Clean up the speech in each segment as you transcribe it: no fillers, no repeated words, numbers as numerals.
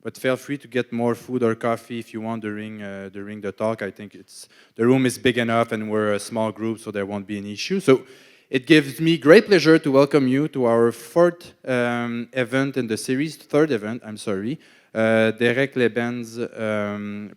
But feel free to get more food or coffee if you want during the talk. I think the room is big enough and we're a small group, so there won't be an issue. So it gives me great pleasure to welcome you to our third event in the series, Derek Leben's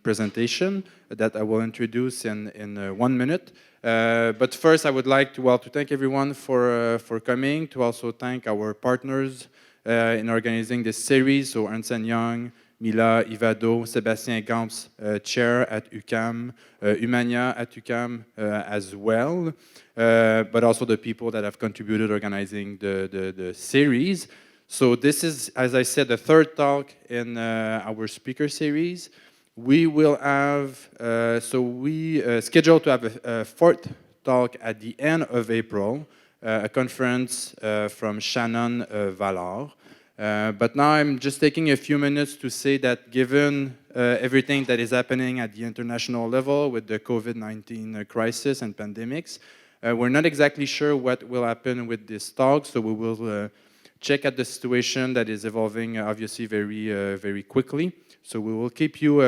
presentation that I will introduce in 1 minute. But first, I would like to thank everyone for coming, to also thank our partners in organizing this series, so Ernst & Young, Mila, Ivado, Sébastien Gamps, chair at UQAM, Humania at UQAM as well, but also the people that have contributed organizing the series. So this is, as I said, the third talk in our speaker series. We will have, we scheduled to have a fourth talk at the end of April, a conference from Shannon Vallard. But now I'm just taking a few minutes to say that given everything that is happening at the international level with the COVID-19 crisis and pandemics, we're not exactly sure what will happen with this talk, so we will check at the situation that is evolving obviously very quickly. So we will keep you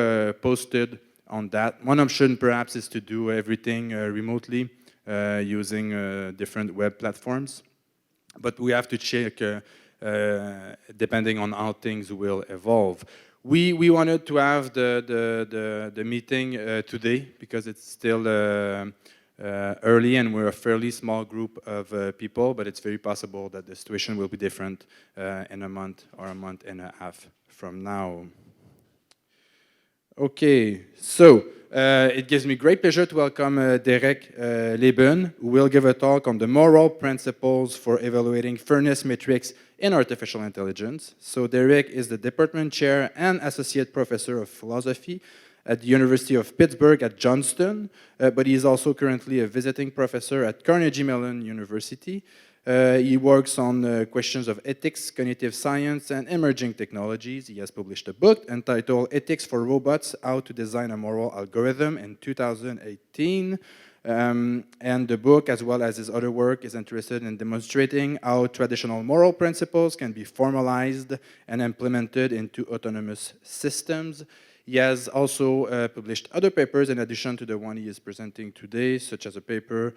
posted on that. One option perhaps is to do everything remotely using different web platforms. But we have to check depending on how things will evolve. We wanted to have the meeting today because it's still early and we're a fairly small group of people, but it's very possible that the situation will be different in a month or a month and a half from now. Okay, so it gives me great pleasure to welcome Derek Leben, who will give a talk on the moral principles for evaluating fairness metrics in artificial intelligence. So Derek is the department chair and associate professor of philosophy at the University of Pittsburgh at Johnstown, but he is also currently a visiting professor at Carnegie Mellon University. He works on questions of ethics, cognitive science, and emerging technologies. He has published a book entitled Ethics for Robots, How to Design a Moral Algorithm in 2018. And the book, as well as his other work, is interested in demonstrating how traditional moral principles can be formalized and implemented into autonomous systems. He has also published other papers in addition to the one he is presenting today, such as a paper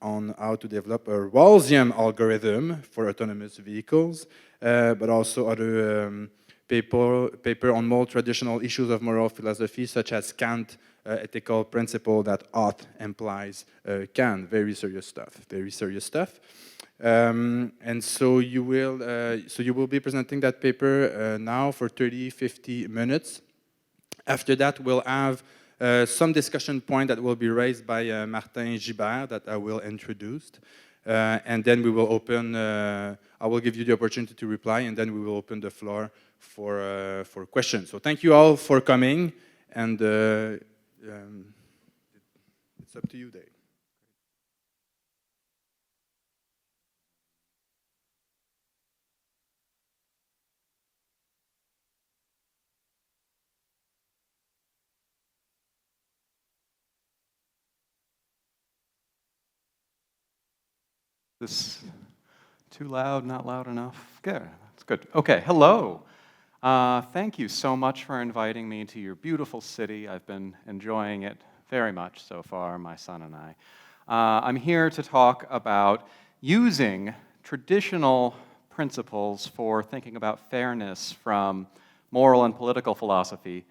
on how to develop a Rawlsian algorithm for autonomous vehicles, but also other paper on more traditional issues of moral philosophy, such as Kant ethical principle that ought implies can. Very serious stuff. And so you will be presenting that paper now for 30-50 minutes. After that, we'll have some discussion point that will be raised by Martin Gibert that I will introduce. And then we will open, I will give you the opportunity to reply, and then we will open the floor for questions. So thank you all for coming, and it's up to you, Dave. This too loud, not loud enough? Good, that's good. Okay, hello. Thank you so much for inviting me to your beautiful city. I've been enjoying it very much so far, my son and I. I'm here to talk about using traditional principles for thinking about fairness from moral and political philosophy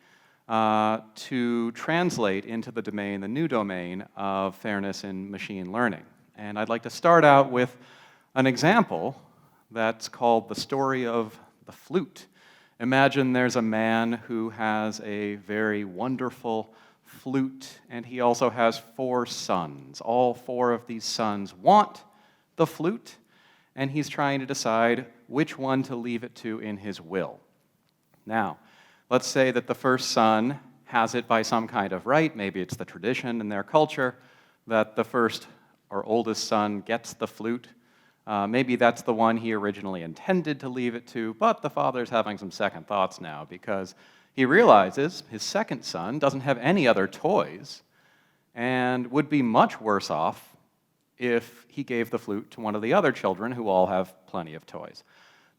to translate into the new domain of fairness in machine learning. And I'd like to start out with an example that's called the story of the flute. Imagine there's a man who has a very wonderful flute, and he also has 4 sons. All 4 of these sons want the flute, and he's trying to decide which one to leave it to in his will. Now, let's say that the first son has it by some kind of right. Maybe it's the tradition in their culture that the first or oldest son gets the flute. Maybe that's the one he originally intended to leave it to, but the father's having some second thoughts now because he realizes his second son doesn't have any other toys and would be much worse off if he gave the flute to one of the other children who all have plenty of toys.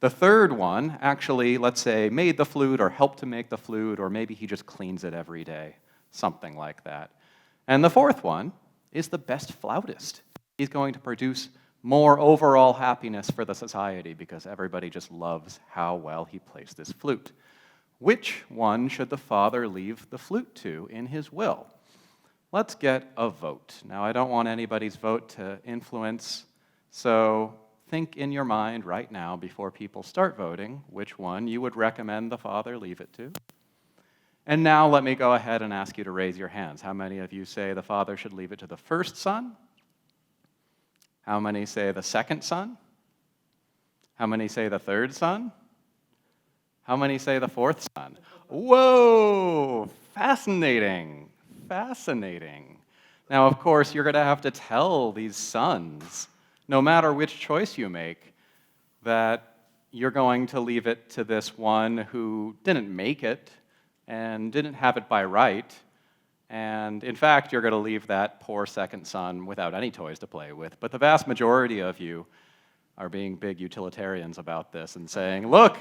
The third one actually, let's say, made the flute or helped to make the flute, or maybe he just cleans it every day, something like that. And the fourth one is the best flautist. He's going to produce more overall happiness for the society because everybody just loves how well he plays this flute. Which one should the father leave the flute to in his will? Let's get a vote. Now, I don't want anybody's vote to influence, so think in your mind right now before people start voting which one you would recommend the father leave it to. And now let me go ahead and ask you to raise your hands. How many of you say the father should leave it to the first son? How many say the second son? How many say the third son? How many say the fourth son? Whoa! Fascinating. Fascinating. Now, of course, you're going to have to tell these sons, no matter which choice you make, that you're going to leave it to this one who didn't make it and didn't have it by right. And in fact, you're going to leave that poor second son without any toys to play with. But the vast majority of you are being big utilitarians about this and saying, look,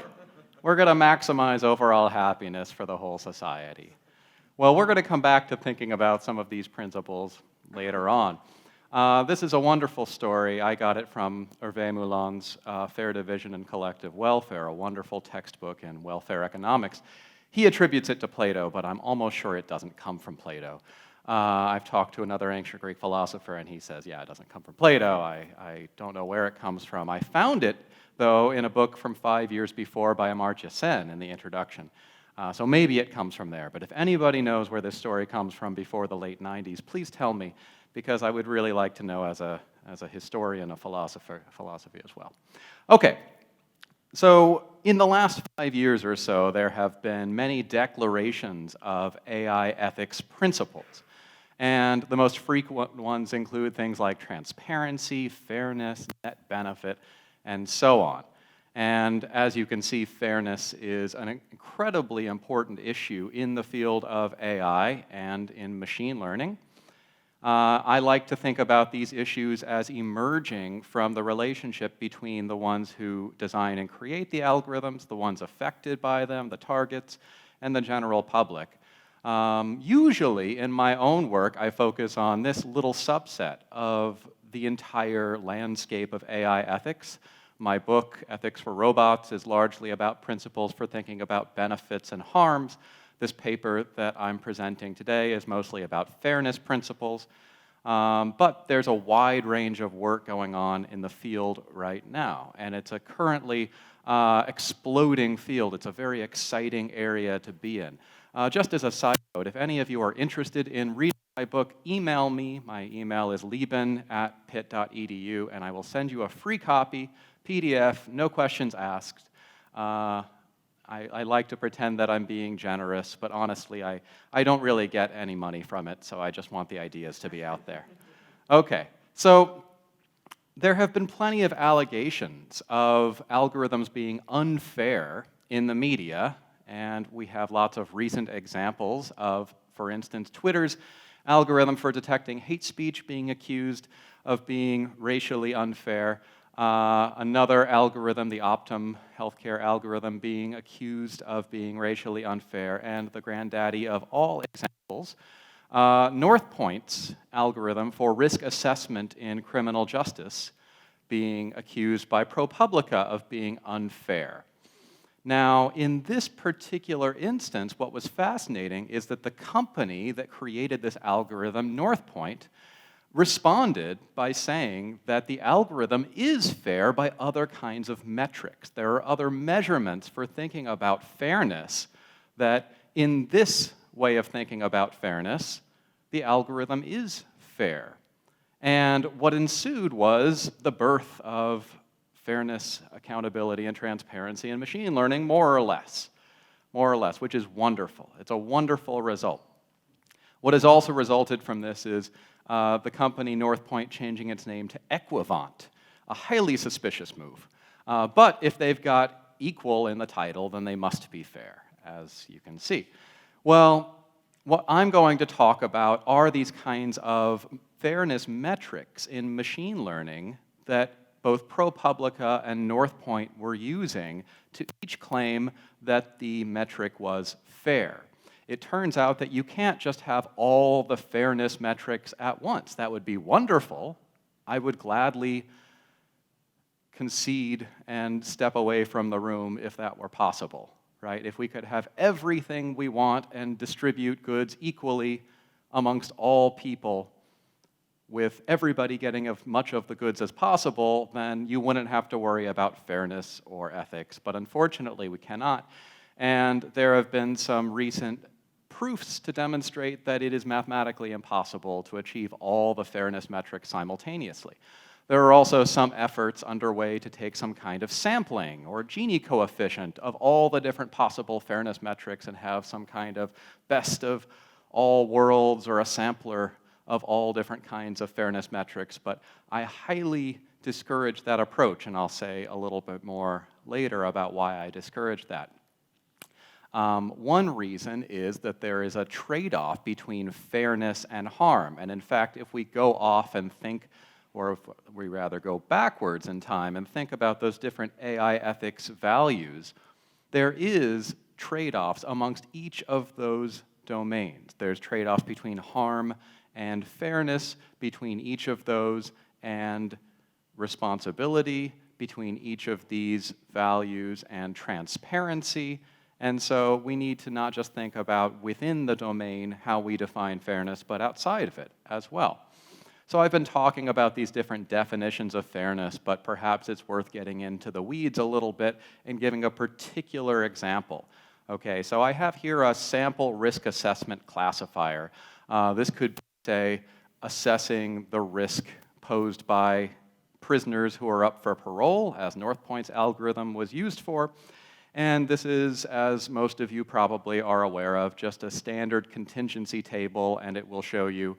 we're going to maximize overall happiness for the whole society. Well, we're going to come back to thinking about some of these principles later on. This is a wonderful story. I got it from Hervé Moulin's Fair Division and Collective Welfare, a wonderful textbook in welfare economics. He attributes it to Plato, but I'm almost sure it doesn't come from Plato. I've talked to another ancient Greek philosopher, and he says, yeah, it doesn't come from Plato. I don't know where it comes from. I found it, though, in a book from 5 years before by Amartya Sen in the introduction. So maybe it comes from there. But if anybody knows where this story comes from before the late 90s, please tell me, because I would really like to know as a historian of philosophy as well. Okay. So in the last 5 years or so, there have been many declarations of AI ethics principles. And the most frequent ones include things like transparency, fairness, net benefit, and so on. And as you can see, fairness is an incredibly important issue in the field of AI and in machine learning. I like to think about these issues as emerging from the relationship between the ones who design and create the algorithms, the ones affected by them, the targets, and the general public. Usually, in my own work, I focus on this little subset of the entire landscape of AI ethics. My book, Ethics for Robots, is largely about principles for thinking about benefits and harms. This paper that I'm presenting today is mostly about fairness principles, but there's a wide range of work going on in the field right now, and it's a currently exploding field. It's a very exciting area to be in. Just as a side note, if any of you are interested in reading my book, email me. My email is leben@pitt.edu, and I will send you a free copy, PDF, no questions asked. I like to pretend that I'm being generous, but honestly, I don't really get any money from it, so I just want the ideas to be out there. Okay, so there have been plenty of allegations of algorithms being unfair in the media, and we have lots of recent examples of, for instance, Twitter's algorithm for detecting hate speech being accused of being racially unfair. Another algorithm, the Optum healthcare algorithm, being accused of being racially unfair, and the granddaddy of all examples, Northpoint's algorithm for risk assessment in criminal justice being accused by ProPublica of being unfair. Now, in this particular instance, what was fascinating is that the company that created this algorithm, Northpoint, responded by saying that the algorithm is fair by other kinds of metrics. There are other measurements for thinking about fairness that in this way of thinking about fairness, the algorithm is fair. And what ensued was the birth of fairness, accountability, and transparency in machine learning, more or less, which is wonderful. It's a wonderful result. What has also resulted from this is the company Northpoint changing its name to Equivant, a highly suspicious move. But if they've got equal in the title, then they must be fair, as you can see. Well, what I'm going to talk about are these kinds of fairness metrics in machine learning that both ProPublica and North Point were using to each claim that the metric was fair. It turns out that you can't just have all the fairness metrics at once. That would be wonderful. I would gladly concede and step away from the room if that were possible, right? If we could have everything we want and distribute goods equally amongst all people, with everybody getting as much of the goods as possible, then you wouldn't have to worry about fairness or ethics. But unfortunately, we cannot. And there have been some recent proofs to demonstrate that it is mathematically impossible to achieve all the fairness metrics simultaneously. There are also some efforts underway to take some kind of sampling or Gini coefficient of all the different possible fairness metrics and have some kind of best of all worlds or a sampler of all different kinds of fairness metrics, but I highly discourage that approach, and I'll say a little bit more later about why I discourage that. One reason is that there is a trade-off between fairness and harm, and in fact, if we go off and think, or if we rather go backwards in time and think about those different AI ethics values, there is trade-offs amongst each of those domains. There's trade-offs between harm and fairness, between each of those, and responsibility, between each of these values, and transparency. And so we need to not just think about within the domain how we define fairness, but outside of it as well. So I've been talking about these different definitions of fairness, but perhaps it's worth getting into the weeds a little bit and giving a particular example. Okay, so I have here a sample risk assessment classifier. This could be, say, assessing the risk posed by prisoners who are up for parole, as North Point's algorithm was used for. And this is, as most of you probably are aware of, just a standard contingency table, and it will show you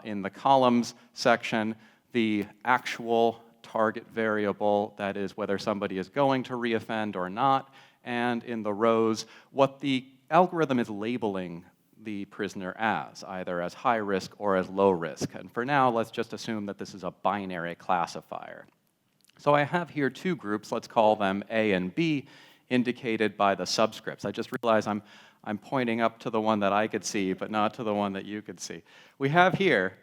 in the columns section the actual target variable, that is whether somebody is going to reoffend or not, and in the rows what the algorithm is labeling the prisoner as, either as high risk or as low risk. And for now, let's just assume that this is a binary classifier. So I have here two groups, let's call them A and B, indicated by the subscripts. I just realized I'm pointing up to the one that I could see, but not to the one that you could see. We have here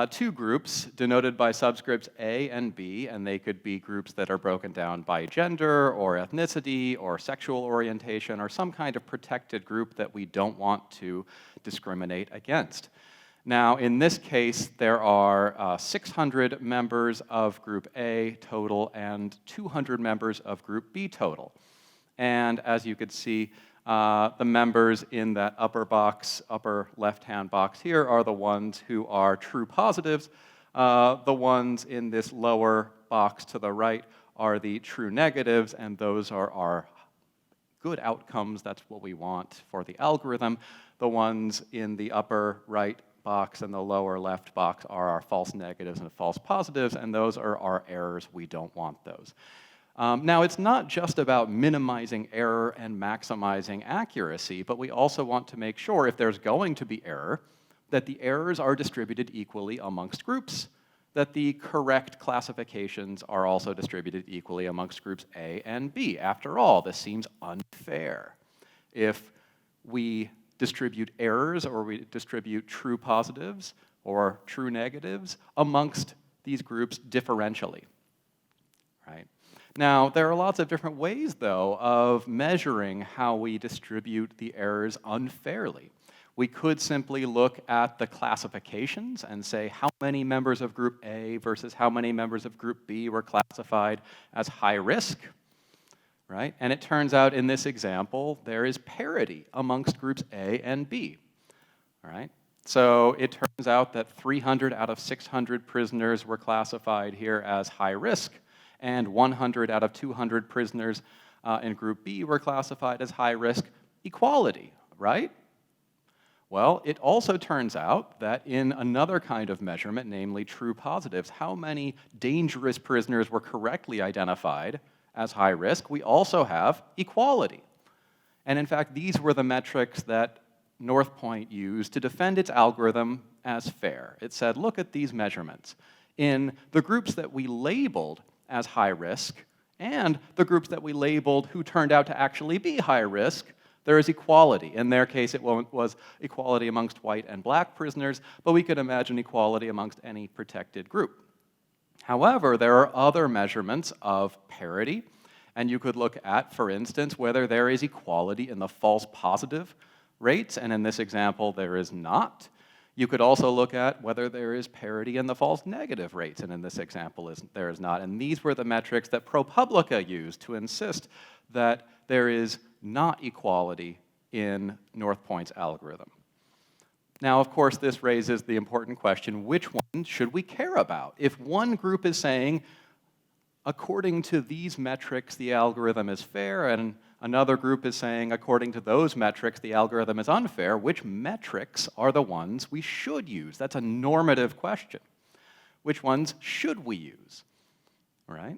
two groups denoted by subscripts A and B, and they could be groups that are broken down by gender or ethnicity or sexual orientation or some kind of protected group that we don't want to discriminate against. Now, in this case, there are 600 members of Group A total and 200 members of Group B total. And as you could see, the members in that upper box, upper left-hand box here, are the ones who are true positives. The ones in this lower box to the right are the true negatives, and those are our good outcomes. That's what we want for the algorithm. The ones in the upper right box and the lower left box are our false negatives and false positives, and those are our errors. We don't want those. Now, it's not just about minimizing error and maximizing accuracy, but we also want to make sure, if there's going to be error, that the errors are distributed equally amongst groups, that the correct classifications are also distributed equally amongst groups A and B. After all, this seems unfair. If we distribute errors or we distribute true positives or true negatives amongst these groups differentially, right? Now, there are lots of different ways, though, of measuring how we distribute the errors unfairly. We could simply look at the classifications and say how many members of Group A versus how many members of Group B were classified as high risk, right? And it turns out in this example, there is parity amongst Groups A and B, all right? So it turns out that 300 out of 600 prisoners were classified here as high risk, and 100 out of 200 prisoners in Group B were classified as high risk. Equality, right? Well, it also turns out that in another kind of measurement, namely true positives, how many dangerous prisoners were correctly identified as high risk, we also have equality. And in fact, these were the metrics that North Point used to defend its algorithm as fair. It said, look at these measurements. in the groups that we labeled as high risk and the groups that we labeled who turned out to actually be high risk, there is equality. In their case, it was equality amongst white and black prisoners, but we could imagine equality amongst any protected group. However, there are other measurements of parity, and you could look at, for instance, whether there is equality in the false positive rates, and in this example, there is not. You could also look at whether there is parity in the false negative rates, and in this example, there is not. And these were the metrics that ProPublica used to insist that there is not equality in North Point's algorithm. Now, of course, this raises the important question, which one should we care about? If one group is saying, according to these metrics, the algorithm is fair, and another group is saying, according to those metrics, the algorithm is unfair, which metrics are the ones we should use? That's a normative question. Which ones should we use? All right?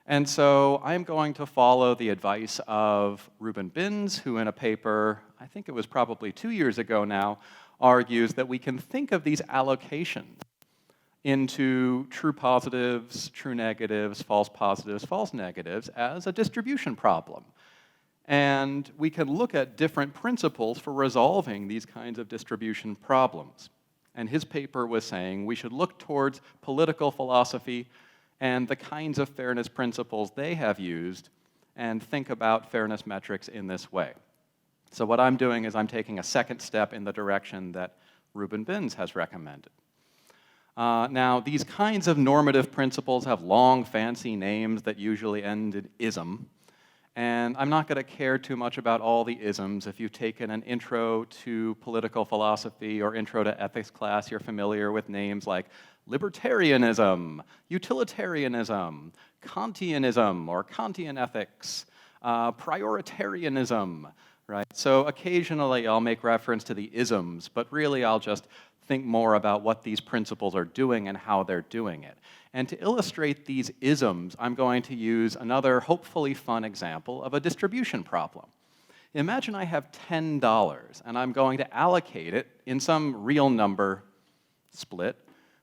And so I'm going to follow the advice of Ruben Binns, who in a paper, I think it was probably 2 years ago now, argues that we can think of these allocations into true positives, true negatives, false positives, false negatives as a distribution problem. And we can look at different principles for resolving these kinds of distribution problems. And his paper was saying we should look towards political philosophy and the kinds of fairness principles they have used and think about fairness metrics in this way. So what I'm doing is I'm taking a second step in the direction that Ruben Binns has recommended. Now, these kinds of normative principles have long, fancy names that usually end in ism. And I'm not going to care too much about all the isms. If you've taken an intro to political philosophy or intro to ethics class, you're familiar with names like libertarianism, utilitarianism, Kantianism or Kantian ethics, prioritarianism, right? So occasionally I'll make reference to the isms, but really I'll just think more about what these principles are doing and how they're doing it. And to illustrate these isms, I'm going to use another hopefully fun example of a distribution problem. Imagine I have $10 and I'm going to allocate it in some real number split,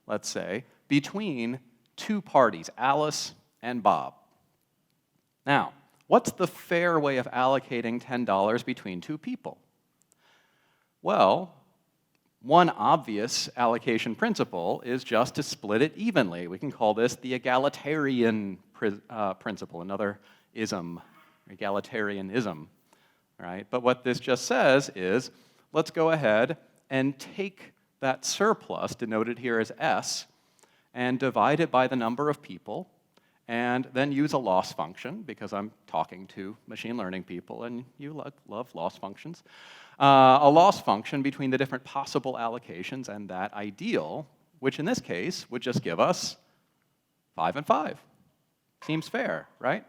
let's say, between two parties, Alice and Bob. Now, what's the fair way of allocating $10 between two people? Well, one obvious allocation principle is just to split it evenly. We can call this the egalitarian principle, another ism, egalitarianism, right? But what this just says is, let's go ahead and take that surplus, denoted here as S, and divide it by the number of people, and then use a loss function, because I'm talking to machine learning people, and you love loss functions. A loss function between the different possible allocations and that ideal, which in this case would just give us 5 and 5. Seems fair, right?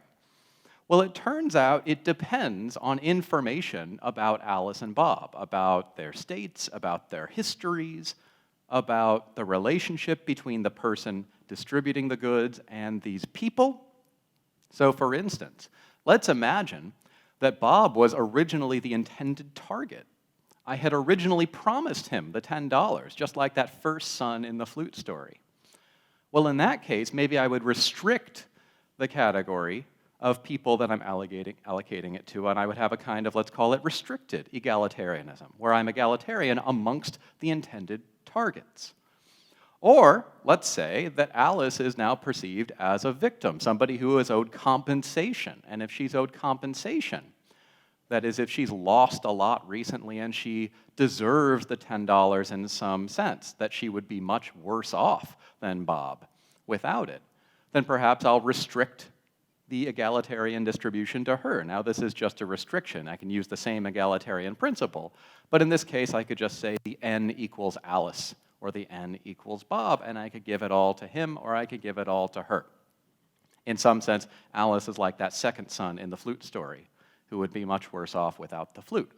Well, it turns out it depends on information about Alice and Bob, about their states, about their histories, about the relationship between the person distributing the goods and these people. So for instance, let's imagine that Bob was originally the intended target. I had originally promised him the $10, just like that first son in the flute story. Well, in that case, maybe I would restrict the category of people that I'm allocating it to, and I would have a kind of, let's call it restricted egalitarianism, where I'm egalitarian amongst the intended targets. Or, let's say that Alice is now perceived as a victim, somebody who is owed compensation. And if she's owed compensation, that is, if she's lost a lot recently and she deserves the $10 in some sense, that she would be much worse off than Bob without it, then perhaps I'll restrict the egalitarian distribution to her. Now, this is just a restriction. I can use the same egalitarian principle, but in this case, I could just say the n equals Alice, or the n equals Bob, and I could give it all to him, or I could give it all to her. In some sense, Alice is like that second son in the flute story, who would be much worse off without the flute.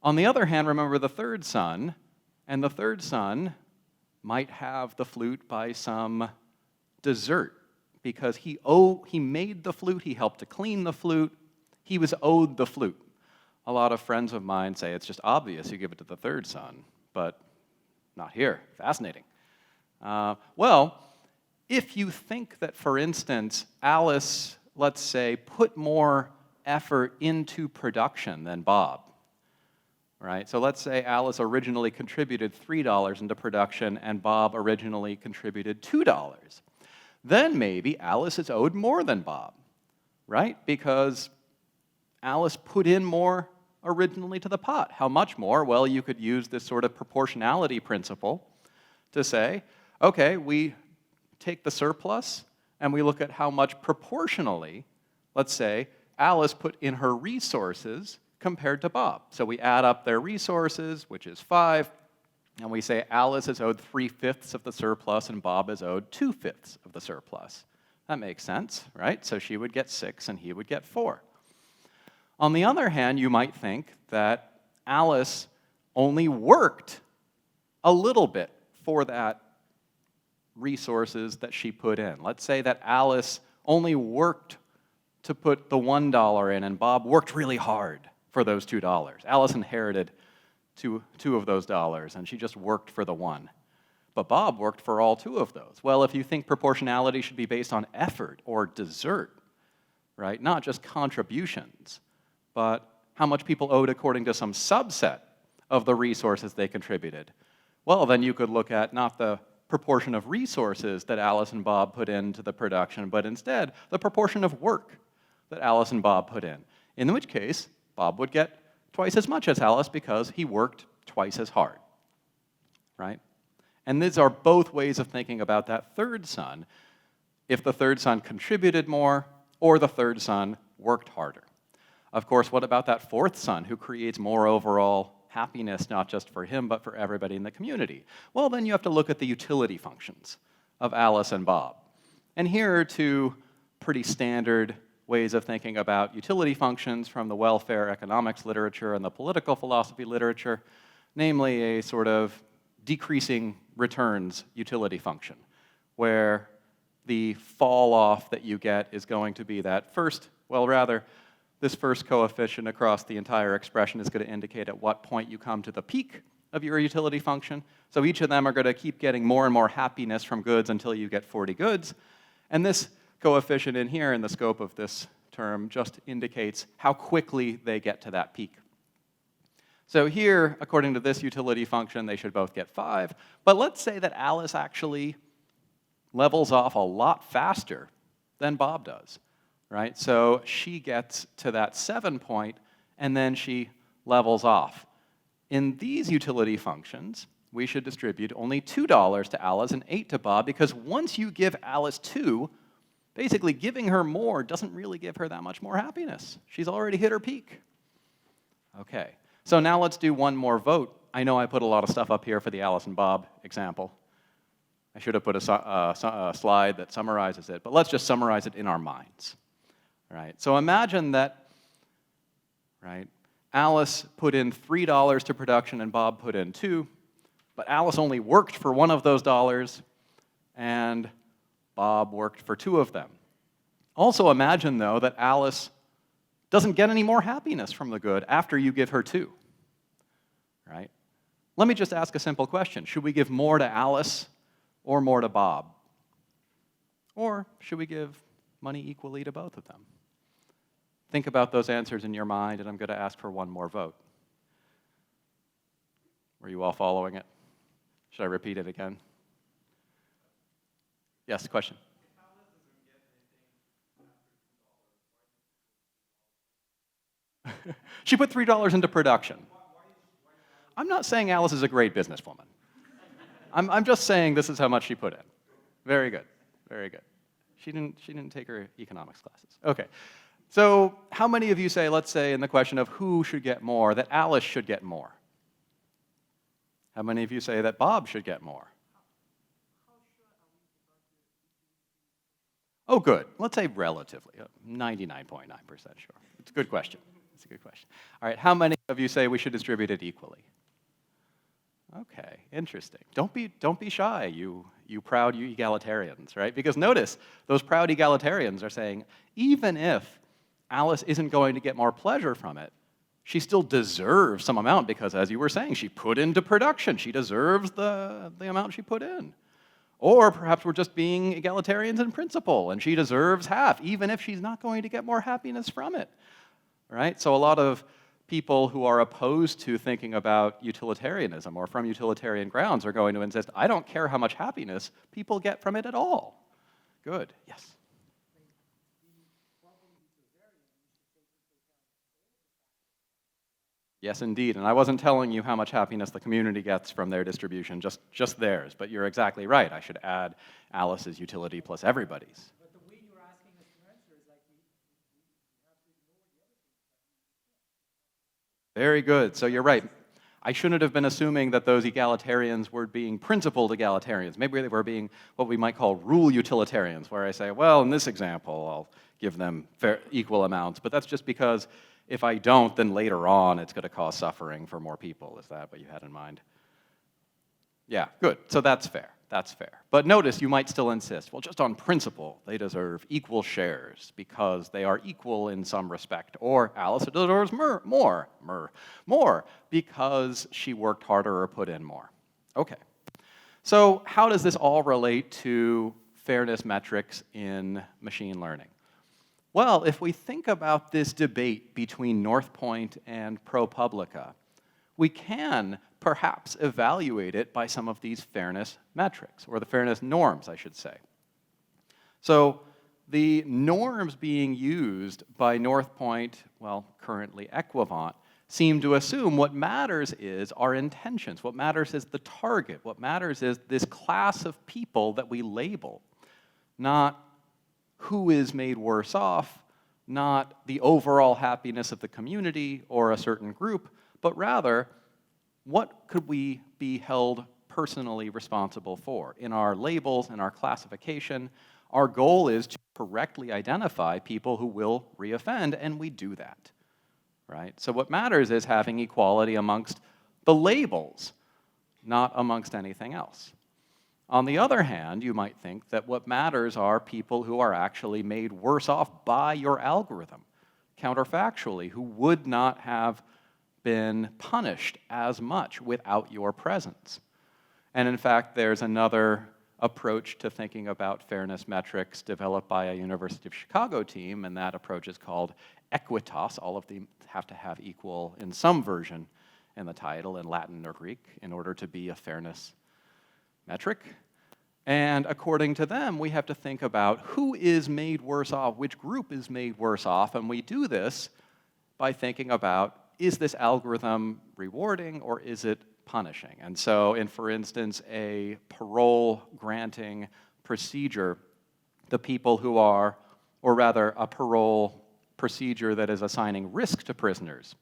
On the other hand, remember the third son, and the third son might have the flute by some desert, because he made the flute, he helped to clean the flute, he was owed the flute. A lot of friends of mine say it's just obvious you give it to the third son, but not here. Fascinating. Well, if you think that, for instance, Alice, let's say, put more effort into production than Bob, right? So let's say Alice originally contributed $3 into production and Bob originally contributed $2. Then maybe Alice is owed more than Bob, right? Because Alice put in more originally to the pot. How much more? Well, you could use this sort of proportionality principle to say, okay, we take the surplus and we look at how much proportionally, let's say, Alice put in her resources compared to Bob. So we add up their resources, which is 5, and we say Alice is owed 3/5 of the surplus and Bob is owed 2/5 of the surplus. That makes sense, right? So she would get 6 and he would get 4. On the other hand, you might think that Alice only worked a little bit for that resources that she put in. Let's say that Alice only worked to put the $1 in and Bob worked really hard for those $2. Alice inherited two of those dollars and she just worked for the one. But Bob worked for all 2 of those. Well, if you think proportionality should be based on effort or desert, right, not just contributions, but how much people owed according to some subset of the resources they contributed, well, then you could look at not the proportion of resources that Alice and Bob put into the production, but instead the proportion of work that Alice and Bob put in which case Bob would get twice as much as Alice because he worked twice as hard, right? And these are both ways of thinking about that third son, if the third son contributed more or the third son worked harder. Of course, what about that fourth son who creates more overall happiness, not just for him, but for everybody in the community? Well, then you have to look at the utility functions of Alice and Bob. And here are 2 pretty standard ways of thinking about utility functions from the welfare economics literature and the political philosophy literature, namely a sort of decreasing returns utility function, where the fall off that you get is going to be that first, well, rather, this first coefficient across the entire expression is going to indicate at what point you come to the peak of your utility function. So each of them are going to keep getting more and more happiness from goods until you get 40 goods. And this coefficient in here in the scope of this term just indicates how quickly they get to that peak. So here, according to this utility function, they should both get 5. But let's say that Alice actually levels off a lot faster than Bob does, right? So she gets to that 7 point, and then she levels off. In these utility functions, we should distribute only $2 to Alice and 8 to Bob, because once you give Alice 2, basically giving her more doesn't really give her that much more happiness. She's already hit her peak. Okay, so now let's do one more vote. I know I put a lot of stuff up here for the Alice and Bob example. I should have put a slide that summarizes it, but let's just summarize it in our minds. Right? So imagine that, right, Alice put in $3 to production and Bob put in 2, but Alice only worked for one of those dollars and Bob worked for 2 of them. Also imagine, though, that Alice doesn't get any more happiness from the good after you give her 2. Right? Let me just ask a simple question. Should we give more to Alice or more to Bob? Or should we give money equally to both of them? Think about those answers in your mind, and I'm going to ask for one more vote. Were you all following it? Should I repeat it again? Yes, question. She put $3 into production. I'm not saying Alice is a great businesswoman. I'm just saying this is how much she put in. Very good, very good. She didn't take her economics classes. Okay, so how many of you say, let's say in the question of who should get more, that Alice should get more? How many of you say that Bob should get more? Oh, good. Let's say relatively, 99.9% sure. It's a good question. It's a good question. All right, how many of you say we should distribute it equally? Okay, interesting. Don't be shy, you proud egalitarians, right? Because notice, those proud egalitarians are saying, even if Alice isn't going to get more pleasure from it, she still deserves some amount because, as you were saying, she put into production. She deserves the amount she put in. Or perhaps we're just being egalitarians in principle, and she deserves half, even if she's not going to get more happiness from it, right? So a lot of people who are opposed to thinking about utilitarianism or from utilitarian grounds are going to insist, I don't care how much happiness people get from it at all. Good, yes? Yes, indeed, and I wasn't telling you how much happiness the community gets from their distribution, just theirs, but you're exactly right. I should add Alice's utility plus everybody's. But the way you're asking us to answer is like we have to ignore the other things. Very good, so you're right. I shouldn't have been assuming that those egalitarians were being principled egalitarians. Maybe they were being what we might call rule utilitarians, where I say, well, in this example, I'll give them equal amounts, but that's just because if I don't, then later on it's going to cause suffering for more people. Is that what you had in mind? Yeah, good. So that's fair. That's fair. But notice you might still insist, well, just on principle, they deserve equal shares because they are equal in some respect. Or Alice deserves more because she worked harder or put in more. Okay. So how does this all relate to fairness metrics in machine learning? Well, if we think about this debate between North Point and ProPublica, we can perhaps evaluate it by some of these fairness metrics, or the fairness norms, I should say. So the norms being used by North Point, well, currently Equivant, seem to assume what matters is our intentions. What matters is the target. What matters is this class of people that we label, not who is made worse off, not the overall happiness of the community or a certain group, but rather, what could we be held personally responsible for? In our labels, in our classification, our goal is to correctly identify people who will reoffend, and we do that, right? So what matters is having equality amongst the labels, not amongst anything else. On the other hand, you might think that what matters are people who are actually made worse off by your algorithm, counterfactually, who would not have been punished as much without your presence. And in fact, there's another approach to thinking about fairness metrics developed by a University of Chicago team, and that approach is called equitas. All of them have to have equal in some version in the title, in Latin or Greek, in order to be a fairness metric. And according to them, we have to think about who is made worse off, which group is made worse off, and we do this by thinking about, is this algorithm rewarding or is it punishing? And so in, for instance, a parole granting procedure, the people who are, or rather a parole procedure that is assigning risk to prisoners,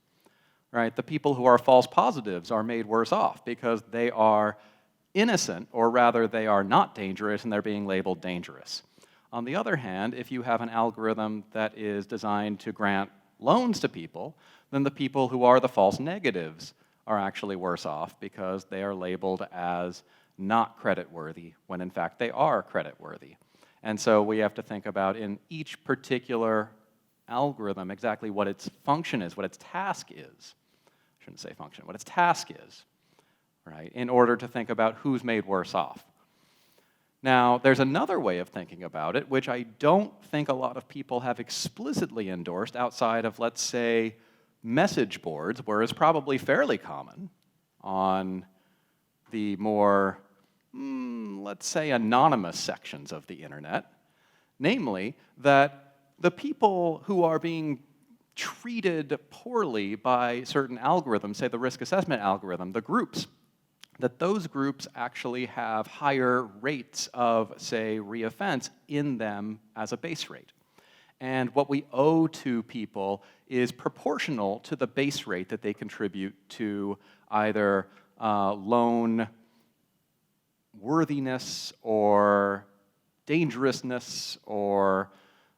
right? The people who are false positives are made worse off because they are innocent, or rather they are not dangerous and they're being labeled dangerous. On the other hand, if you have an algorithm that is designed to grant loans to people, then the people who are the false negatives are actually worse off because they are labeled as not creditworthy when in fact they are creditworthy. And so we have to think about in each particular algorithm exactly what its function is, what its task is. I shouldn't say function, what its task is, right, in order to think about who's made worse off. Now, there's another way of thinking about it, which I don't think a lot of people have explicitly endorsed outside of, let's say, message boards, where it's probably fairly common on the more, let's say, anonymous sections of the internet, namely that the people who are being treated poorly by certain algorithms, say the risk assessment algorithm, the groups, that those groups actually have higher rates of, say, reoffense in them as a base rate. And what we owe to people is proportional to the base rate that they contribute to either loan worthiness or dangerousness or,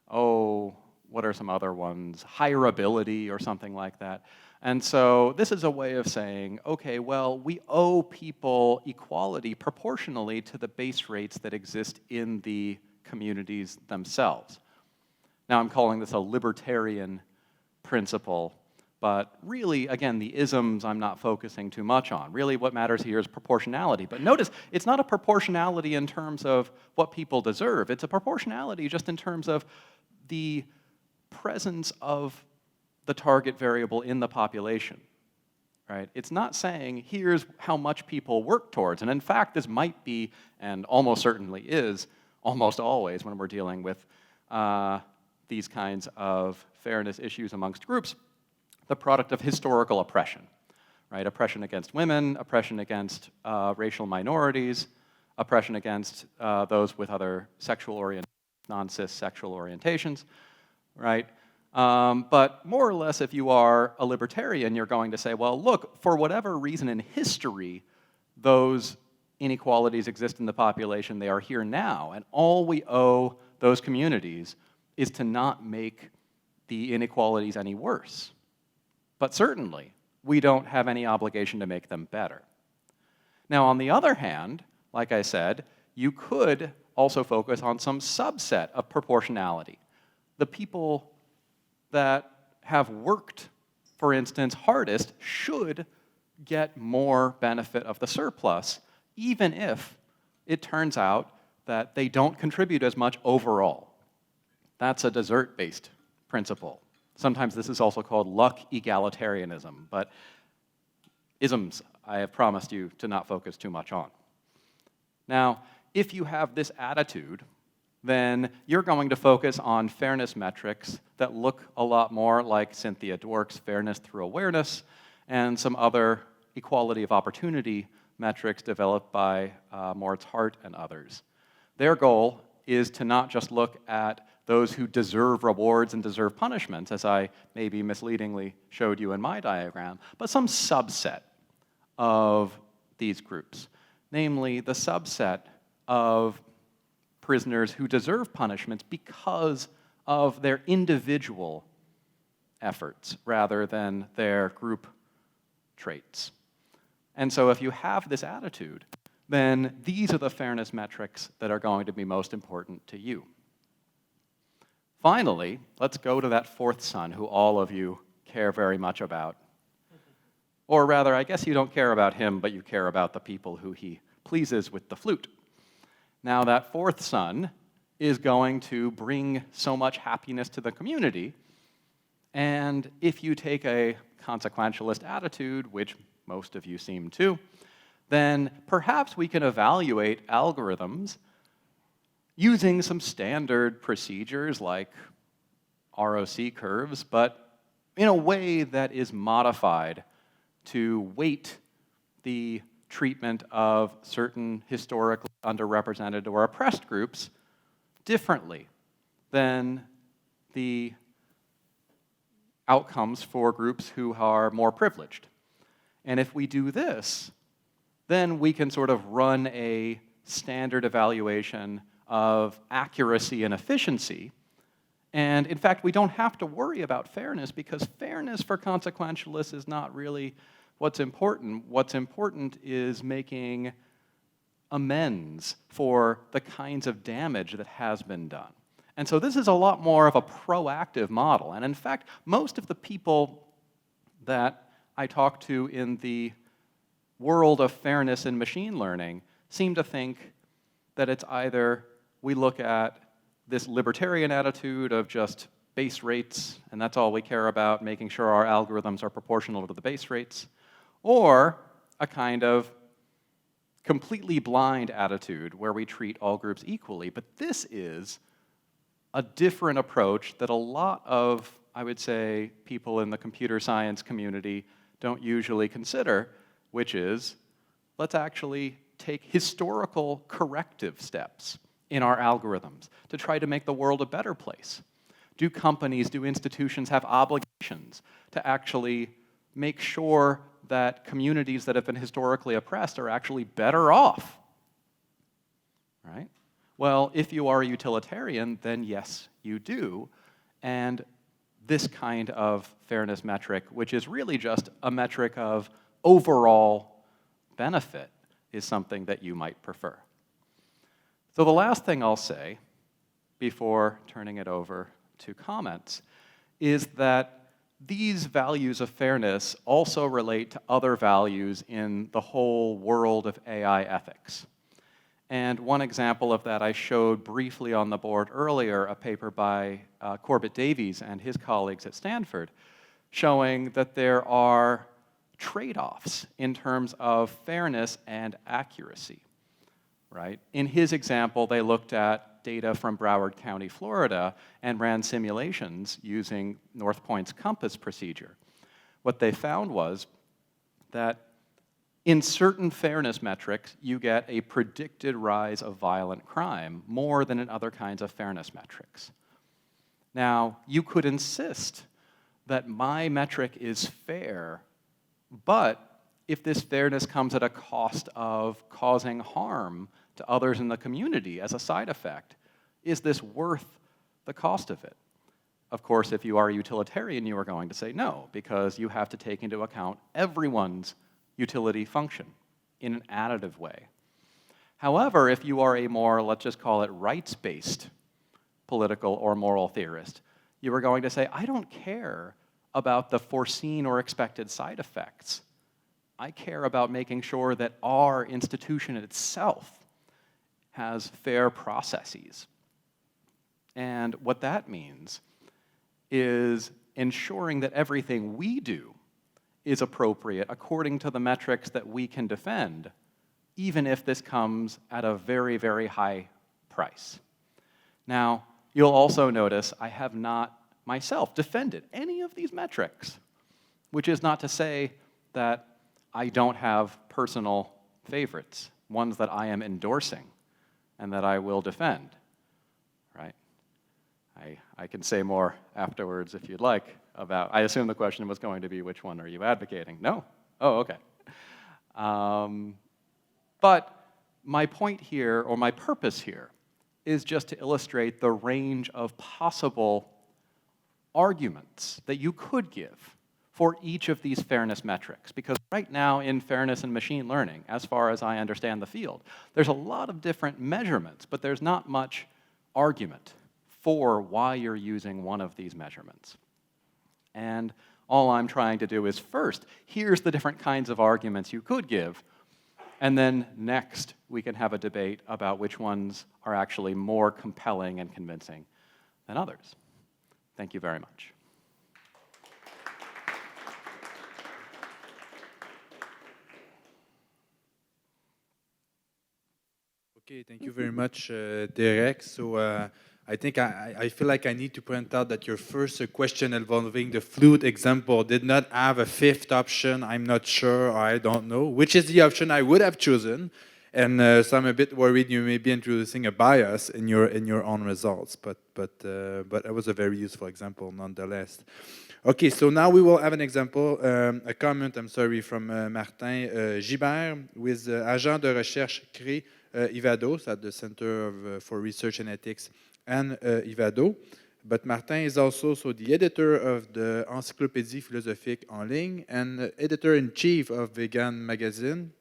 what are some other ones? Hireability or something like that. And so this is a way of saying, okay, well, we owe people equality proportionally to the base rates that exist in the communities themselves. Now I'm calling this a libertarian principle, But really, again, the isms I'm not focusing too much on. Really what matters here is proportionality. But notice, it's not a proportionality in terms of what people deserve. It's a proportionality just in terms of the presence of the target variable in the population. Right? It's not saying, here's how much people work towards. And in fact, this might be, and almost certainly is, almost always when we're dealing with these kinds of fairness issues amongst groups, the product of historical oppression, right? Oppression against women, oppression against racial minorities, oppression against those with other sexual non-cis sexual orientations, right? But more or less, if you are a libertarian, you're going to say, well, look, for whatever reason in history, those inequalities exist in the population, they are here now, and all we owe those communities is to not make the inequalities any worse. But certainly, we don't have any obligation to make them better. Now, on the other hand, like I said, you could also focus on some subset of proportionality. The people that have worked, for instance, hardest should get more benefit of the surplus, even if it turns out that they don't contribute as much overall. That's a desert-based principle. Sometimes this is also called luck egalitarianism, but isms I have promised you to not focus too much on. Now, if you have this attitude, then you're going to focus on fairness metrics that look a lot more like Cynthia Dwork's fairness through awareness and some other equality of opportunity metrics developed by Moritz Hart and others. Their goal is to not just look at those who deserve rewards and deserve punishments, as I maybe misleadingly showed you in my diagram, but some subset of these groups, namely the subset of prisoners who deserve punishments because of their individual efforts rather than their group traits. And so if you have this attitude, then these are the fairness metrics that are going to be most important to you. Finally, let's go to that fourth son who all of you care very much about. Or rather, I guess you don't care about him, but you care about the people who he pleases with the flute. Now, that fourth son is going to bring so much happiness to the community, and if you take a consequentialist attitude, which most of you seem to, then perhaps we can evaluate algorithms using some standard procedures like ROC curves, but in a way that is modified to weight the treatment of certain historically underrepresented or oppressed groups differently than the outcomes for groups who are more privileged. And if we do this, then we can sort of run a standard evaluation of accuracy and efficiency. And in fact, we don't have to worry about fairness because fairness for consequentialists is not really what's important. What's important is making amends for the kinds of damage that has been done. And so this is a lot more of a proactive model. And in fact, most of the people that I talk to in the world of fairness in machine learning seem to think that it's either we look at this libertarian attitude of just base rates, and that's all we care about, making sure our algorithms are proportional to the base rates, or a kind of completely blind attitude where we treat all groups equally. But this is a different approach that a lot of, I would say, people in the computer science community don't usually consider, which is, let's actually take historical corrective steps in our algorithms to try to make the world a better place. Do companies, do institutions have obligations to actually make sure that communities that have been historically oppressed are actually better off? Right? Well, if you are a utilitarian, then yes, you do. And this kind of fairness metric, which is really just a metric of overall benefit, is something that you might prefer. So the last thing I'll say before turning it over to comments is that these values of fairness also relate to other values in the whole world of AI ethics. And one example of that I showed briefly on the board earlier, a paper by Corbett Davies and his colleagues at Stanford, showing that there are trade-offs in terms of fairness and accuracy, right? In his example, they looked at data from Broward County, Florida, and ran simulations using North Point's COMPASS procedure. What they found was that in certain fairness metrics, you get a predicted rise of violent crime more than in other kinds of fairness metrics. Now, you could insist that my metric is fair, but if this fairness comes at a cost of causing harm to others in the community as a side effect, is this worth the cost of it? Of course, if you are a utilitarian, you are going to say no, because you have to take into account everyone's utility function in an additive way. However, if you are a more, let's just call it rights-based political or moral theorist, you are going to say, I don't care about the foreseen or expected side effects. I care about making sure that our institution itself has fair processes. And what that means is ensuring that everything we do is appropriate according to the metrics that we can defend, even if this comes at a very, very high price. Now, you'll also notice I have not myself defended any of these metrics, which is not to say that I don't have personal favorites, ones that I am endorsing and that I will defend, right? I can say more afterwards if you'd like about, I assume the question was going to be, which one are you advocating? No? Oh, okay. But my point here, or my purpose here, is just to illustrate the range of possible arguments that you could give for each of these fairness metrics. Because right now in fairness and machine learning, as far as I understand the field, there's a lot of different measurements, but there's not much argument for why you're using one of these measurements. And all I'm trying to do is first, here's the different kinds of arguments you could give, and then next we can have a debate about which ones are actually more compelling and convincing than others. Thank you very much. Okay, thank you very much, Derek. So I think I feel like I need to point out that your first question involving the flute example did not have a fifth option, I'm not sure, or I don't know, which is the option I would have chosen. And so I'm a bit worried you may be introducing a bias in your own results, but it was a very useful example nonetheless. Okay, so now we will have an example, a comment, I'm sorry, from Martin Gibert, who is agent de recherche CRÉ-Ivado at the Center for Research and Ethics and Ivado. But Martin is also the editor of the Encyclopédie philosophique en ligne and editor-in-chief of Vegan magazine.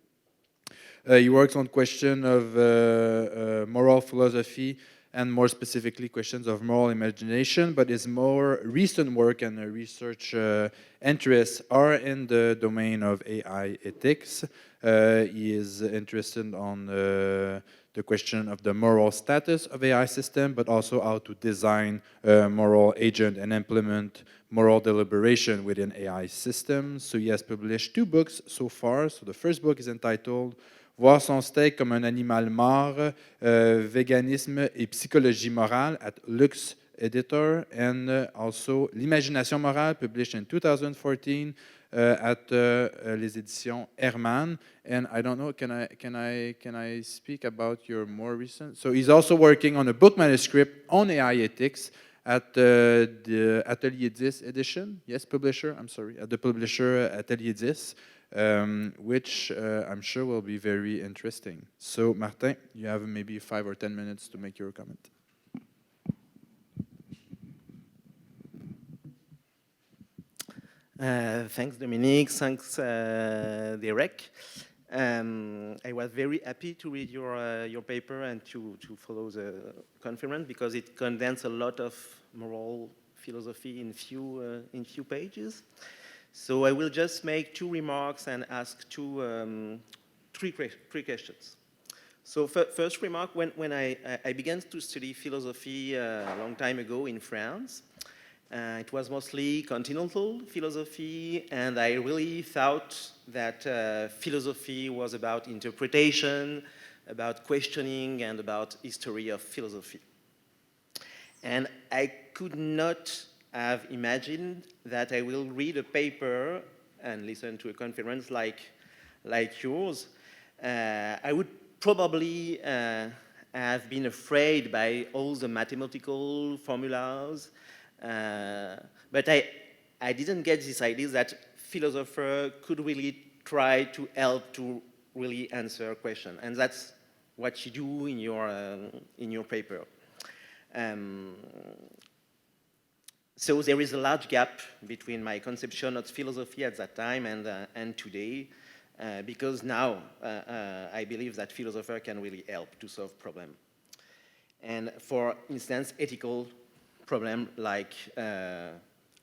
He works on questions of moral philosophy and more specifically questions of moral imagination, but his more recent work and research interests are in the domain of AI ethics. He is interested on the question of the moral status of AI system, but also how to design a moral agent and implement moral deliberation within AI systems. So he has published 2 books so far. So the first book is entitled Voir son steak comme un animal mort, véganisme et psychologie morale at Lux Editor, and also L'imagination morale, published in 2014 at les éditions Hermann. And I don't know, can I speak about your more recent? So he's also working on a book manuscript on AI ethics at the Atelier 10 edition. Yes, publisher, I'm sorry, at the publisher Atelier 10. Which I'm sure will be very interesting. So, Martin, you have maybe 5 or 10 minutes to make your comment. Thanks, Dominique. Thanks, Derek. I was very happy to read your paper and to follow the conference because it condensed a lot of moral philosophy in few pages. So I will just make 2 remarks and ask three questions. So first remark, when I began to study philosophy a long time ago in France, it was mostly continental philosophy, and I really thought that philosophy was about interpretation, about questioning, and about history of philosophy. And I could not have imagined that I will read a paper and listen to a conference like yours. I would probably have been afraid by all the mathematical formulas, but I didn't get this idea that philosophers could really try to help to really answer a question, and that's what you do in your paper. So there is a large gap between my conception of philosophy at that time and today, because now I believe that philosophers can really help to solve problems. And for instance, ethical problem like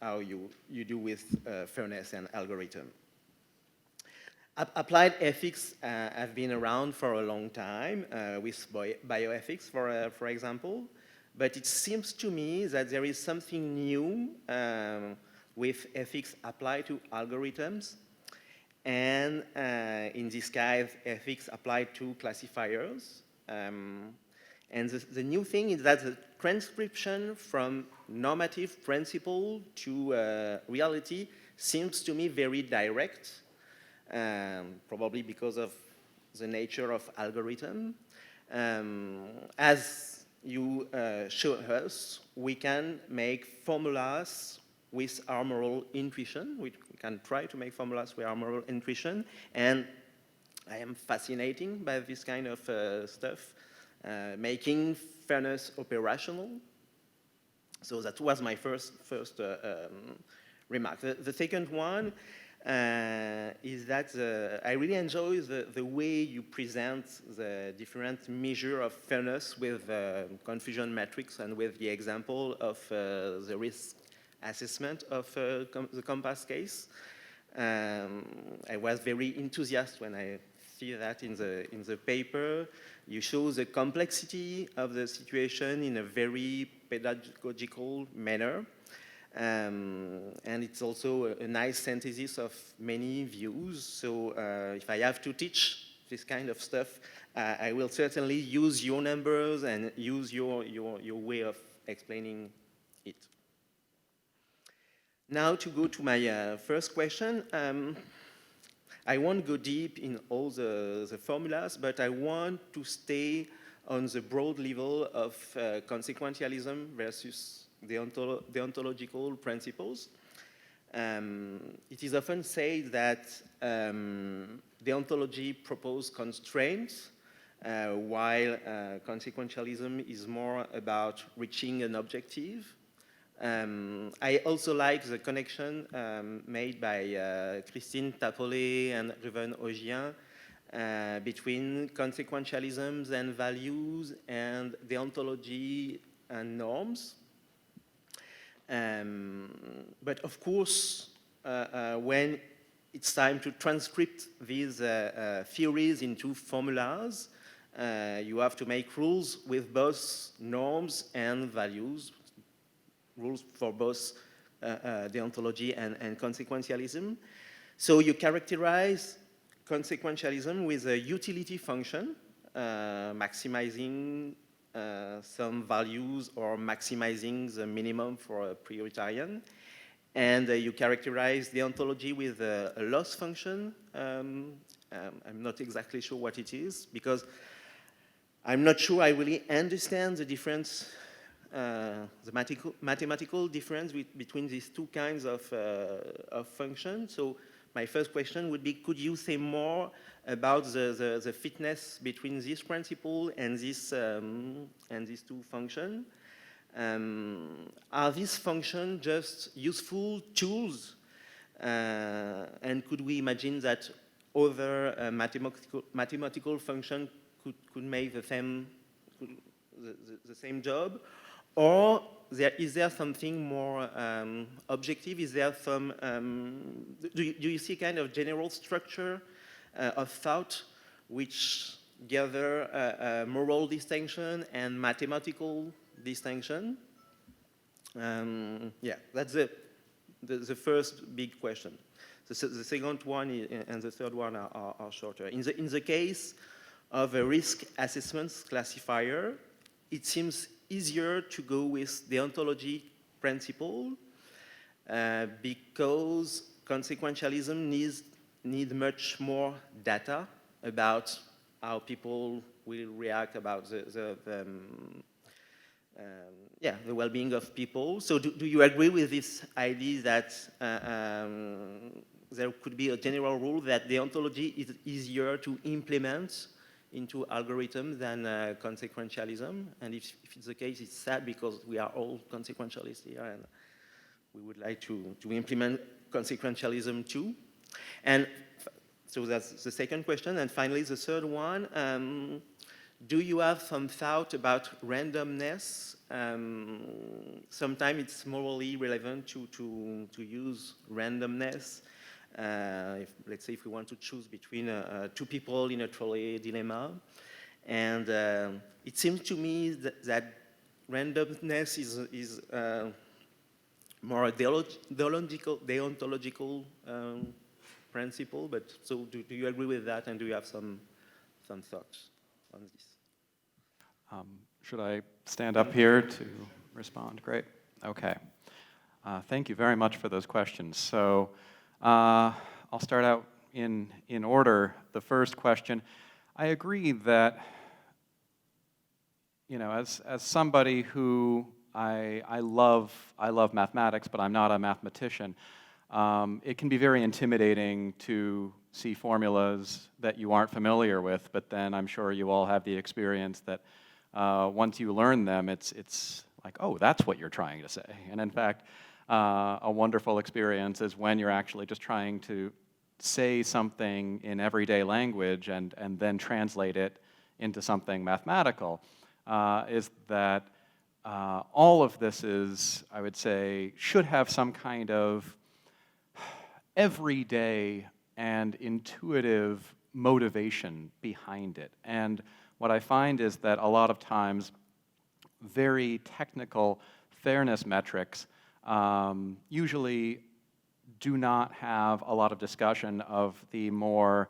how you do with fairness and algorithm. Applied ethics have been around for a long time, with bioethics, for example. But it seems to me that there is something new with ethics applied to algorithms, and in this case, ethics applied to classifiers. And the new thing is that the transcription from normative principle to reality seems to me very direct, probably because of the nature of algorithm. As you show us, we can make formulas with our moral intuition. We can try to make formulas with our moral intuition, and I am fascinated by this kind of stuff, making fairness operational. So that was my first remark. The second one is that I really enjoy the way you present the different measure of fairness with confusion matrix and with the example of the risk assessment of the Compass case. I was very enthusiastic when I see that in the paper. You show the complexity of the situation in a very pedagogical manner. And it's also a nice synthesis of many views. So if I have to teach this kind of stuff, I will certainly use your numbers and use your way of explaining it. Now to go to my first question. I won't go deep in all the formulas, but I want to stay on the broad level of consequentialism versus deontological principles. It is often said that deontology proposes constraints, while consequentialism is more about reaching an objective. I also like the connection made by Christine Tapolé and Ruven Ogien between consequentialisms and values and deontology and norms. But of course, when it's time to transcript these theories into formulas, you have to make rules with both norms and values, rules for both deontology and consequentialism. So you characterize consequentialism with a utility function, maximizing some values or maximizing the minimum for a prioritarian. And you characterize deontology with a loss function. I'm not exactly sure what it is, because I'm not sure I really understand the difference, the mathematical difference between these two kinds of functions. So my first question would be, could you say more about the fitness between this principle and these two functions? Are these functions just useful tools? And could we imagine that other mathematical functions could make the same job? Or is there something more objective? Is there some, do you see kind of general structure of thought which gather a moral distinction and mathematical distinction? Yeah, that's the first big question. The second one and the third one are shorter. In the case of a risk assessment classifier, it seems easier to go with deontology principle because consequentialism needs much more data about how people will react about the well-being of people. So do you agree with this idea that there could be a general rule that deontology is easier to implement into algorithms than consequentialism? And if it's the case, it's sad because we are all consequentialists here and we would like to implement consequentialism too. And so that's the second question. And finally, the third one, do you have some thought about randomness? Sometimes it's morally relevant to use randomness. Let's say if we want to choose between two people in a trolley dilemma. And it seems to me that randomness is more a deontological principle. But so do you agree with that, and do you have some thoughts on this? Should I stand up here to respond? Great. Okay. Thank you very much for those questions. So I'll start out in order. The first question, I agree that, you know, as somebody who I love mathematics, but I'm not a mathematician, it can be very intimidating to see formulas that you aren't familiar with, but then I'm sure you all have the experience that once you learn them, it's like, oh, that's what you're trying to say. And in fact, a wonderful experience is when you're actually just trying to say something in everyday language and then translate it into something mathematical, is that all of this is, I would say, should have some kind of everyday and intuitive motivation behind it. And what I find is that a lot of times very technical fairness metrics usually do not have a lot of discussion of the more,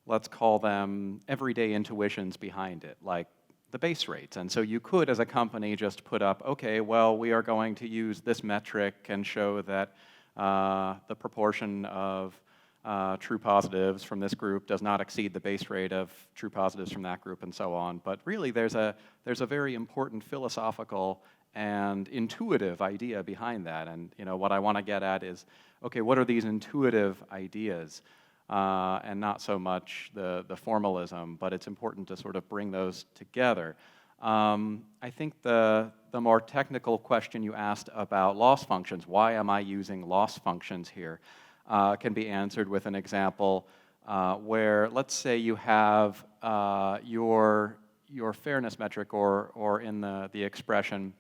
let's call them, everyday intuitions behind it, like the base rates. And so you could, as a company, just put up, okay, well, we are going to use this metric and show that the proportion of true positives from this group does not exceed the base rate of true positives from that group, and so on. But really, there's a very important philosophical and intuitive idea behind that. And you know what I want to get at is, okay, what are these intuitive ideas, and not so much the formalism, but it's important to sort of bring those together. I think the more technical question you asked about loss functions, why am I using loss functions here, can be answered with an example where, let's say you have your fairness metric, or in the expression,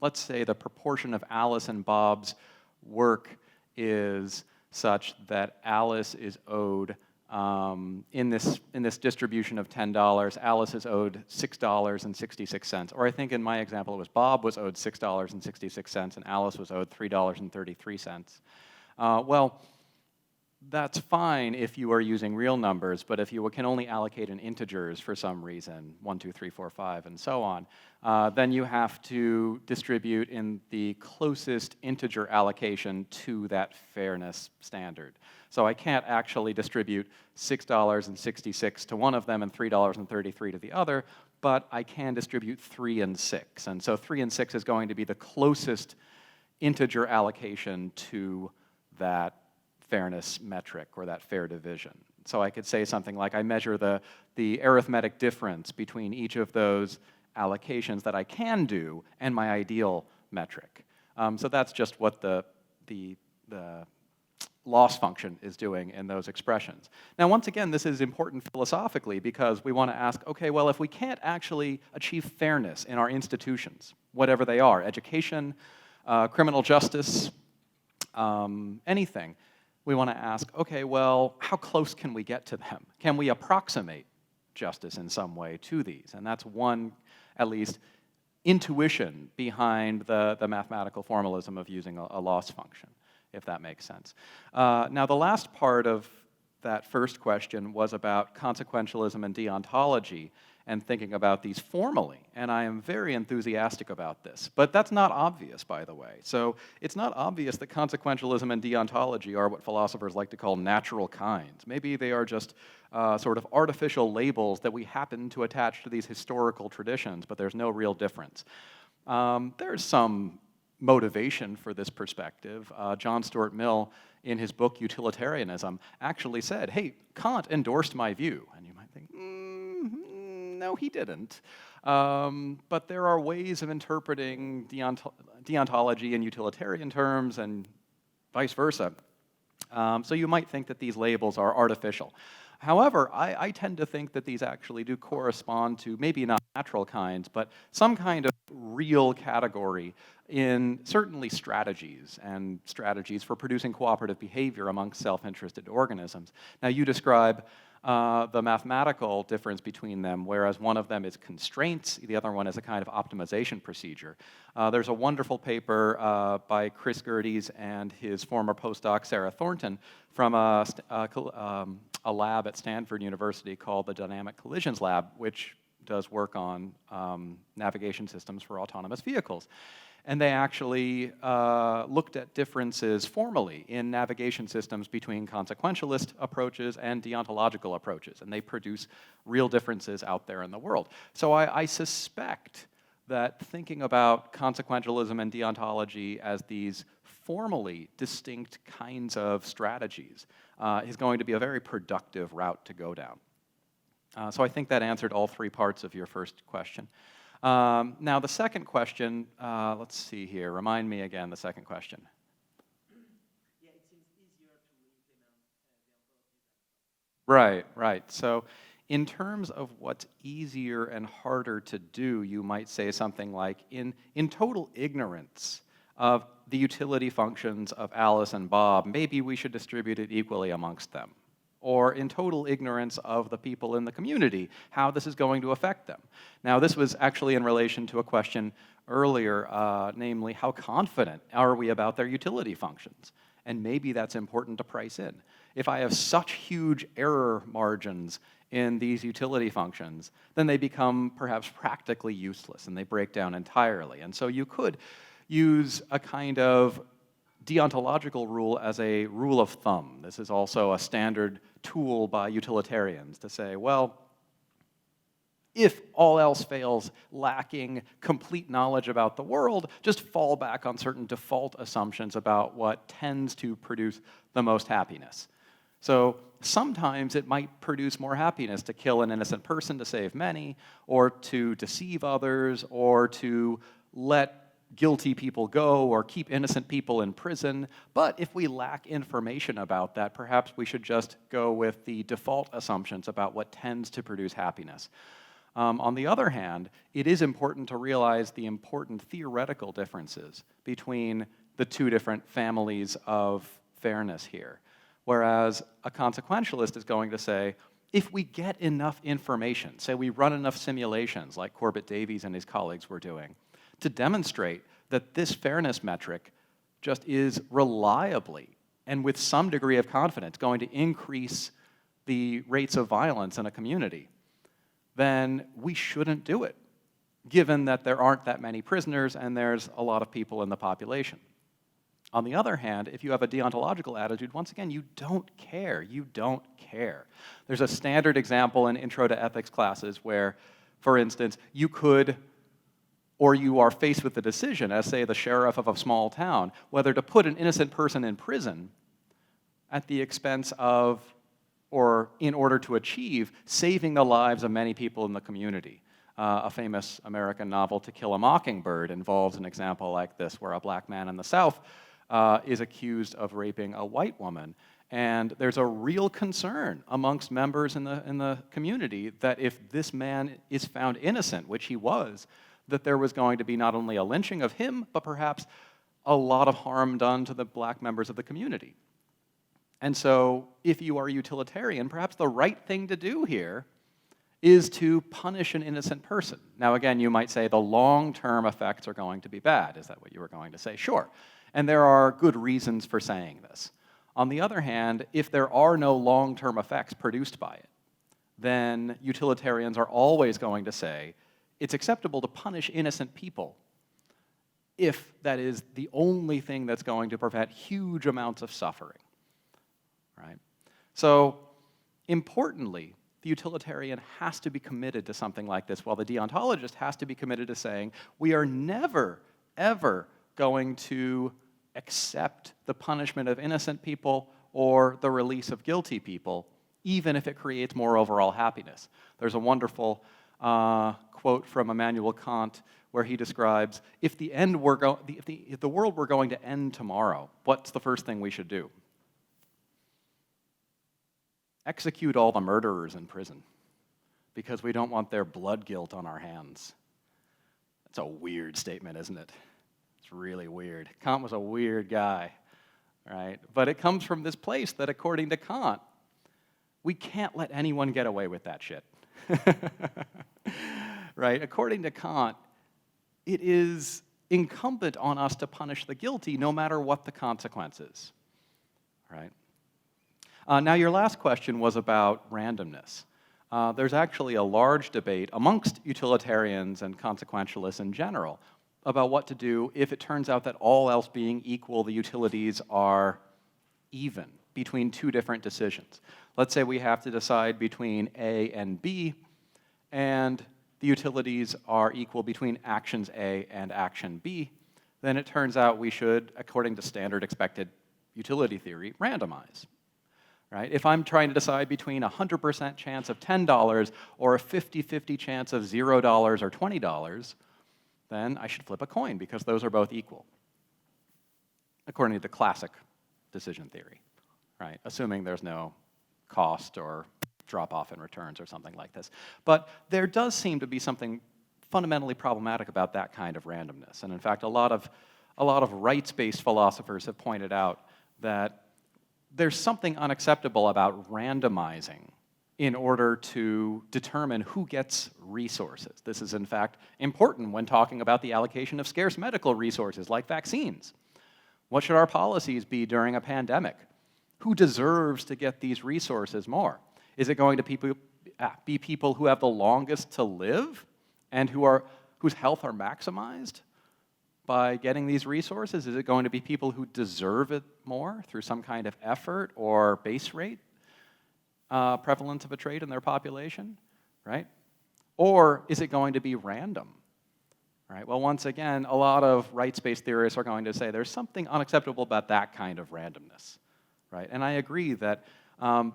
let's say the proportion of Alice and Bob's work is such that Alice is owed, in this distribution of $10, Alice is owed $6.66. Or I think in my example it was Bob was owed $6.66 and Alice was owed $3.33. Well, that's fine if you are using real numbers, but if you can only allocate in integers for some reason, 1, 2, 3, 4, 5, and so on, then you have to distribute in the closest integer allocation to that fairness standard. So I can't actually distribute $6.66 to one of them and $3.33 to the other, but I can distribute 3 and 6. And so 3 and 6 is going to be the closest integer allocation to that fairness metric or that fair division. So I could say something like, I measure the arithmetic difference between each of those allocations that I can do and my ideal metric. So that's just what the loss function is doing in those expressions. Now, once again, this is important philosophically because we want to ask, okay, well, if we can't actually achieve fairness in our institutions, whatever they are, education, criminal justice, anything, we want to ask, okay, well, how close can we get to them? Can we approximate justice in some way to these? And that's one, at least, intuition behind the mathematical formalism of using a loss function, if that makes sense. Now, the last part of that first question was about consequentialism and deontology and thinking about these formally, and I am very enthusiastic about this. But that's not obvious, by the way. So it's not obvious that consequentialism and deontology are what philosophers like to call natural kinds. Maybe they are just sort of artificial labels that we happen to attach to these historical traditions, but there's no real difference. There's some motivation for this perspective. John Stuart Mill, in his book Utilitarianism, actually said, hey, Kant endorsed my view. And you might think, no, he didn't. But there are ways of interpreting deontology in utilitarian terms and vice versa. So you might think that these labels are artificial. However, I tend to think that these actually do correspond to maybe not natural kinds, but some kind of real category in certainly strategies and strategies for producing cooperative behavior among self-interested organisms. Now, you describe the mathematical difference between them, whereas one of them is constraints, the other one is a kind of optimization procedure. There's a wonderful paper by Chris Gerdes and his former postdoc Sarah Thornton from a lab at Stanford University called the Dynamic Collisions Lab, which does work on navigation systems for autonomous vehicles. And they actually looked at differences formally in navigation systems between consequentialist approaches and deontological approaches, and they produce real differences out there in the world. So I suspect that thinking about consequentialism and deontology as these formally distinct kinds of strategies is going to be a very productive route to go down. So I think that answered all three parts of your first question. Now, the second question, let's see here. Remind me again the second question. Yeah, it seems easier to implement Right, right. So in terms of what's easier and harder to do, you might say something like, in total ignorance of the utility functions of Alice and Bob, maybe we should distribute it equally amongst them. Or in total ignorance of the people in the community, how this is going to affect them. Now, this was actually in relation to a question earlier, namely, how confident are we about their utility functions? And maybe that's important to price in. If I have such huge error margins in these utility functions, then they become perhaps practically useless and they break down entirely. And so you could use a kind of deontological rule as a rule of thumb. This is also a standard tool by utilitarians to say, well, if all else fails, lacking complete knowledge about the world, just fall back on certain default assumptions about what tends to produce the most happiness. So sometimes it might produce more happiness to kill an innocent person to save many, or to deceive others, or to let guilty people go or keep innocent people in prison. But if we lack information about that, perhaps we should just go with the default assumptions about what tends to produce happiness. On the other hand, it is important to realize the important theoretical differences between the two different families of fairness here. Whereas a consequentialist is going to say, if we get enough information, say we run enough simulations like Corbett Davies and his colleagues were doing, to demonstrate that this fairness metric just is reliably and with some degree of confidence going to increase the rates of violence in a community, then we shouldn't do it, given that there aren't that many prisoners and there's a lot of people in the population. On the other hand, if you have a deontological attitude, once again, you don't care. You don't care. There's a standard example in intro to ethics classes where, for instance, you could, or you are faced with the decision, as say the sheriff of a small town, whether to put an innocent person in prison at the expense of, or in order to achieve, saving the lives of many people in the community. A famous American novel, To Kill a Mockingbird, involves an example like this, where a black man in the South is accused of raping a white woman. And there's a real concern amongst members in the community that if this man is found innocent, which he was, that there was going to be not only a lynching of him, but perhaps a lot of harm done to the black members of the community. And so if you are utilitarian, perhaps the right thing to do here is to punish an innocent person. Now again, you might say the long-term effects are going to be bad. Is that what you were going to say? Sure. And there are good reasons for saying this. On the other hand, if there are no long-term effects produced by it, then utilitarians are always going to say it's acceptable to punish innocent people if that is the only thing that's going to prevent huge amounts of suffering, right? So, importantly, the utilitarian has to be committed to something like this, while the deontologist has to be committed to saying, we are never, ever going to accept the punishment of innocent people or the release of guilty people, even if it creates more overall happiness. There's a wonderful quote from Immanuel Kant where he describes, if the world were going to end tomorrow, what's the first thing we should do? Execute all the murderers in prison, because we don't want their blood guilt on our hands. That's a weird statement, isn't it? It's really weird. Kant was a weird guy, right? But it comes from this place that, according to Kant, we can't let anyone get away with that shit. Right? According to Kant, it is incumbent on us to punish the guilty no matter what the consequences, right? Now, your last question was about randomness. There's actually a large debate amongst utilitarians and consequentialists in general about what to do if it turns out that all else being equal, the utilities are even between two different decisions. Let's say we have to decide between A and B, and the utilities are equal between actions A and action B, then it turns out we should, according to standard expected utility theory, randomize. Right? If I'm trying to decide between a 100% chance of $10 or a 50-50 chance of $0 or $20, then I should flip a coin because those are both equal, according to the classic decision theory, right? Assuming there's no cost or drop-off in returns or something like this. But there does seem to be something fundamentally problematic about that kind of randomness. And in fact, a lot of rights-based philosophers have pointed out that there's something unacceptable about randomizing in order to determine who gets resources. This is, in fact, important when talking about the allocation of scarce medical resources like vaccines. What should our policies be during a pandemic? Who deserves to get these resources more? Is it going to be people who have the longest to live and whose health are maximized by getting these resources? Is it going to be people who deserve it more through some kind of effort or base rate prevalence of a trait in their population, right? Or is it going to be random, right? Well, once again, a lot of rights-based theorists are going to say there's something unacceptable about that kind of randomness, right? And I agree that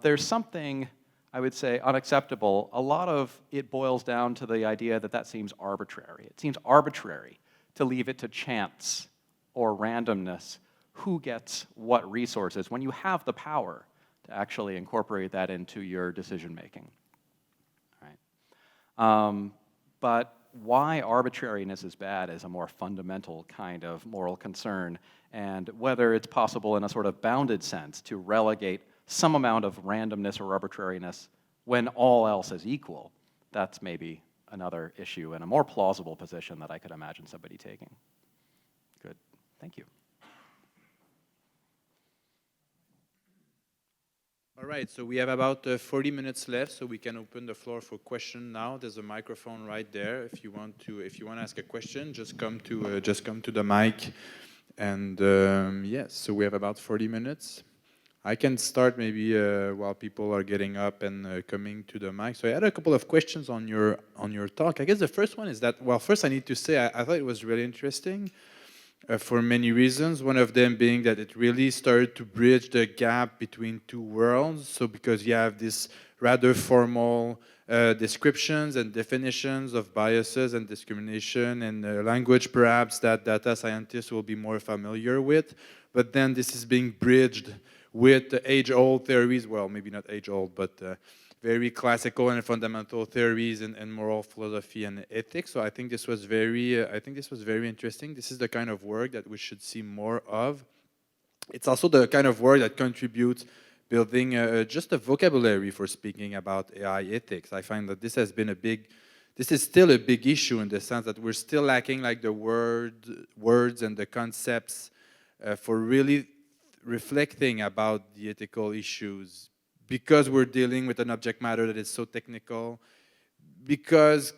there's something, I would say, unacceptable. A lot of it boils down to the idea that that seems arbitrary. It seems arbitrary to leave it to chance or randomness who gets what resources when you have the power to actually incorporate that into your decision-making, right? But why arbitrariness is bad is a more fundamental kind of moral concern, and whether it's possible in a sort of bounded sense to relegate some amount of randomness or arbitrariness when all else is equal, that's maybe another issue and a more plausible position that I could imagine somebody taking. Good. Thank you. All right, so we have about 40 minutes left, so we can open the floor for question now. There's a microphone right there. If you want to ask a question, just come to the mic. And yes, so we have about 40 minutes. I can start maybe while people are getting up and coming to the mic. So I had a couple of questions on your talk. I guess the first one is that, well, first I need to say I thought it was really interesting. for many reasons. One of them being that it really started to bridge the gap between two worlds. So because you have this rather formal descriptions and definitions of biases and discrimination and language perhaps that data scientists will be more familiar with, but then this is being bridged with the age-old theories, well, maybe not age-old, but very classical and fundamental theories and moral philosophy and ethics. So I think this was very interesting. This is the kind of work that we should see more of. It's also the kind of work that contributes building just a vocabulary for speaking about AI ethics. I find that this is still a big issue in the sense that we're still lacking like the words and the concepts for really reflecting about the ethical issues, because we're dealing with an object matter that is so technical, because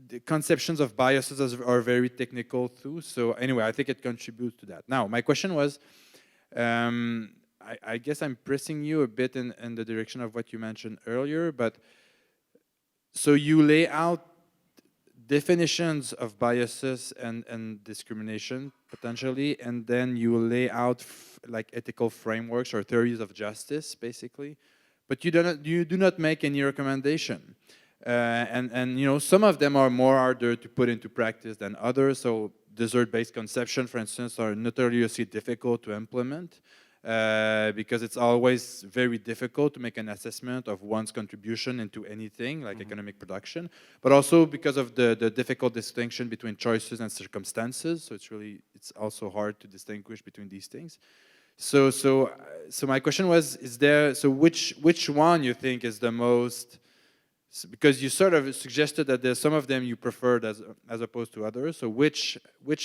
the conceptions of biases are very technical too. So anyway, I think it contributes to that. Now, my question was, I guess I'm pressing you a bit in the direction of what you mentioned earlier, but so you lay out definitions of biases and discrimination potentially, and then you lay out like ethical frameworks or theories of justice, basically, but you do not make any recommendation. And you know, some of them are more harder to put into practice than others. So desert-based conception, for instance, are notoriously difficult to implement. Because it's always very difficult to make an assessment of one's contribution into anything like economic production, but also because of the difficult distinction between choices and circumstances. So it's also hard to distinguish between these things. So my question was, which one you think is the most, because you sort of suggested that there's some of them you preferred as opposed to others. So which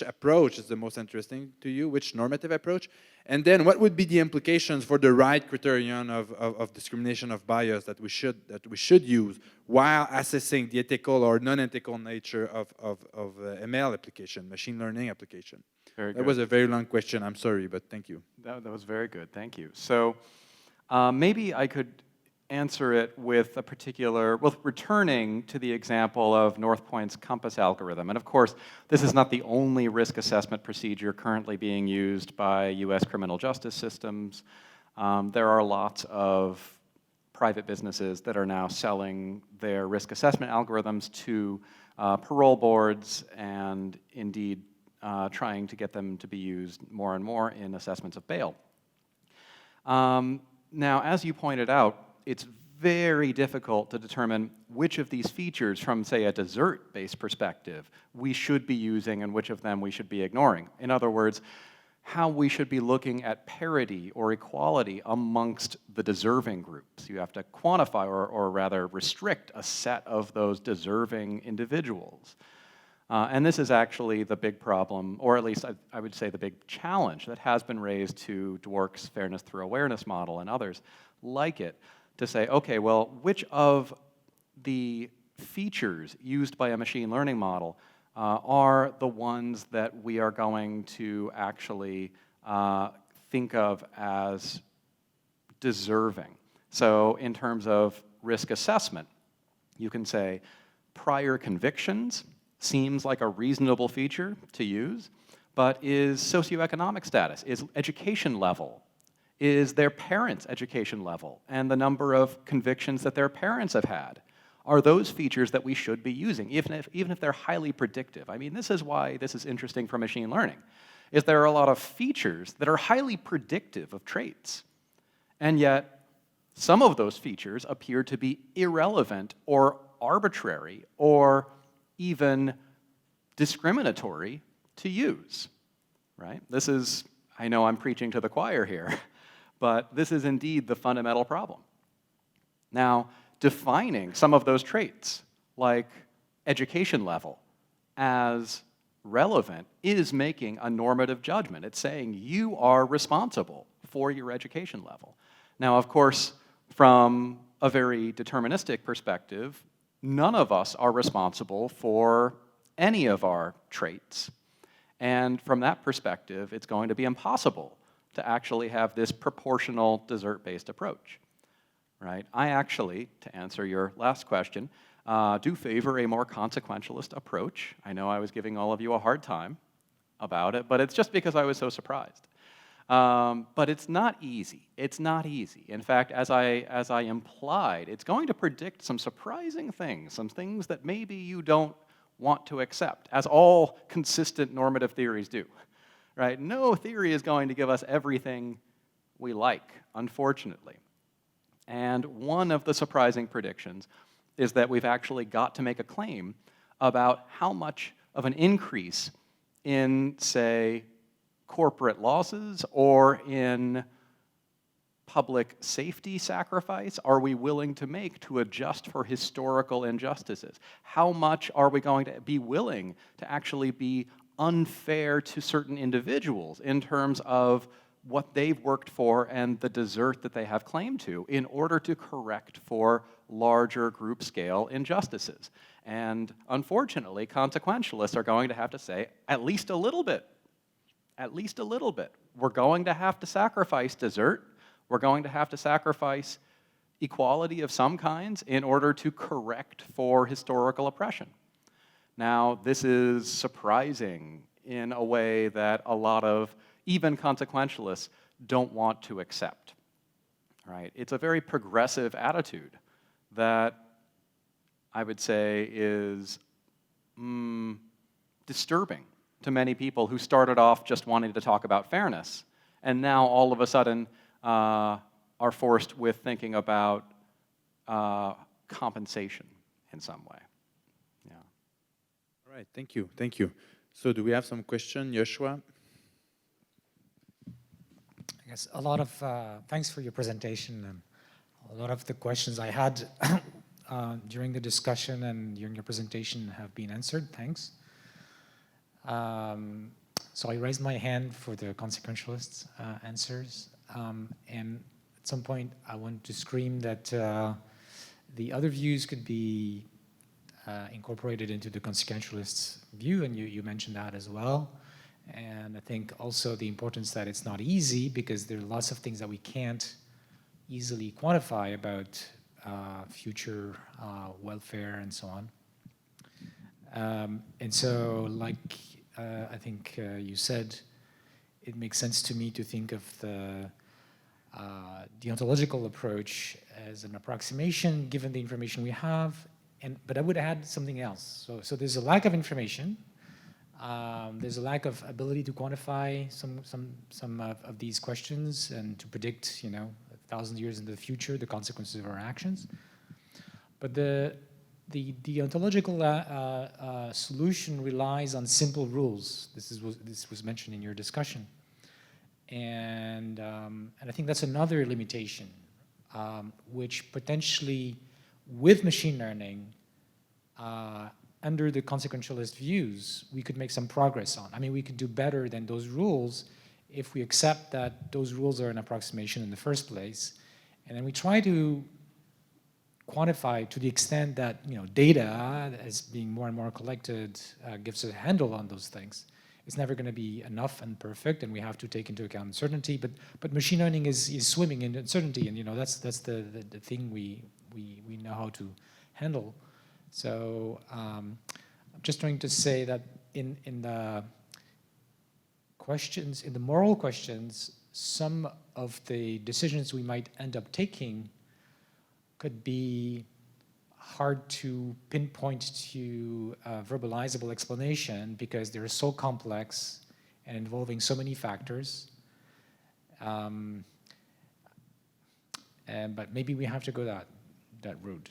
approach is the most interesting to you? Which normative approach? And then what would be the implications for the right criterion of discrimination of bias that we should use while assessing the ethical or non-ethical nature of ML application, machine learning application? Very good. That was a very long question. I'm sorry, but thank you. That was very good. Thank you. So maybe I could answer it with returning to the example of North Point's COMPASS algorithm. And of course, this is not the only risk assessment procedure currently being used by US criminal justice systems. There are lots of private businesses that are now selling their risk assessment algorithms to parole boards and indeed trying to get them to be used more and more in assessments of bail. Now, as you pointed out, it's very difficult to determine which of these features from, say, a desert-based perspective we should be using and which of them we should be ignoring. In other words, how we should be looking at parity or equality amongst the deserving groups. You have to quantify or rather restrict a set of those deserving individuals. And this is actually the big problem, or at least I would say the big challenge that has been raised to Dwork's Fairness Through Awareness model and others like it, to say, okay, well, which of the features used by a machine learning model are the ones that we are going to actually think of as deserving? So in terms of risk assessment, you can say prior convictions seems like a reasonable feature to use, but is socioeconomic status, is education level, is their parents' education level, and the number of convictions that their parents have had, are those features that we should be using, even if they're highly predictive. I mean, this is why this is interesting for machine learning, is there are a lot of features that are highly predictive of traits, and yet some of those features appear to be irrelevant or arbitrary or even discriminatory to use, right? This is, I know I'm preaching to the choir here, but this is indeed the fundamental problem. Now, defining some of those traits, like education level, as relevant is making a normative judgment. It's saying you are responsible for your education level. Now, of course, from a very deterministic perspective, none of us are responsible for any of our traits. And from that perspective, it's going to be impossible to actually have this proportional desert-based approach, right? I actually, to answer your last question, do favor a more consequentialist approach. I know I was giving all of you a hard time, about it, but it's just because I was so surprised. But it's not easy. It's not easy. In fact, as I implied, it's going to predict some surprising things, some things that maybe you don't want to accept, as all consistent normative theories do. Right? No theory is going to give us everything we like, unfortunately. And one of the surprising predictions is that we've actually got to make a claim about how much of an increase in, say, corporate losses or in public safety sacrifice are we willing to make to adjust for historical injustices? How much are we going to be willing to actually be unfair to certain individuals in terms of what they've worked for and the desert that they have claim to in order to correct for larger group scale injustices? And unfortunately, consequentialists are going to have to say, at least a little bit. At least a little bit. We're going to have to sacrifice desert. We're going to have to sacrifice equality of some kinds in order to correct for historical oppression. Now, this is surprising in a way that a lot of even consequentialists don't want to accept. Right? It's a very progressive attitude that I would say is disturbing to many people who started off just wanting to talk about fairness, and now all of a sudden are forced with thinking about compensation in some way. Yeah. All right, thank you, thank you. So do we have some question, Joshua? I guess a lot of, thanks for your presentation, and a lot of the questions I had during the discussion and during your presentation have been answered, thanks. So I raised my hand for the consequentialist answers, and at some point I want to scream that the other views could be incorporated into the consequentialist view, and you mentioned that as well. And I think also the importance that it's not easy because there are lots of things that we can't easily quantify about future welfare and so on. And so, like I think you said, it makes sense to me to think of the deontological approach as an approximation given the information we have, but I would add something else. So there's a lack of information. There's a lack of ability to quantify some of these questions and to predict, 1,000 years into the future, the consequences of our actions. But the ontological solution relies on simple rules. This was mentioned in your discussion, and I think that's another limitation, which potentially, with machine learning, under the consequentialist views, we could make some progress on. I mean, we could do better than those rules if we accept that those rules are an approximation in the first place, and then we try to quantify to the extent that data as being more and more collected gives a handle on those things. It's never going to be enough and perfect, and we have to take into account uncertainty. But machine learning is swimming in uncertainty, and that's the thing we know how to handle. So I'm just trying to say that in the questions, in the moral questions, some of the decisions we might end up taking could be hard to pinpoint to a verbalizable explanation because they're so complex and involving so many factors. But maybe we have to go that route.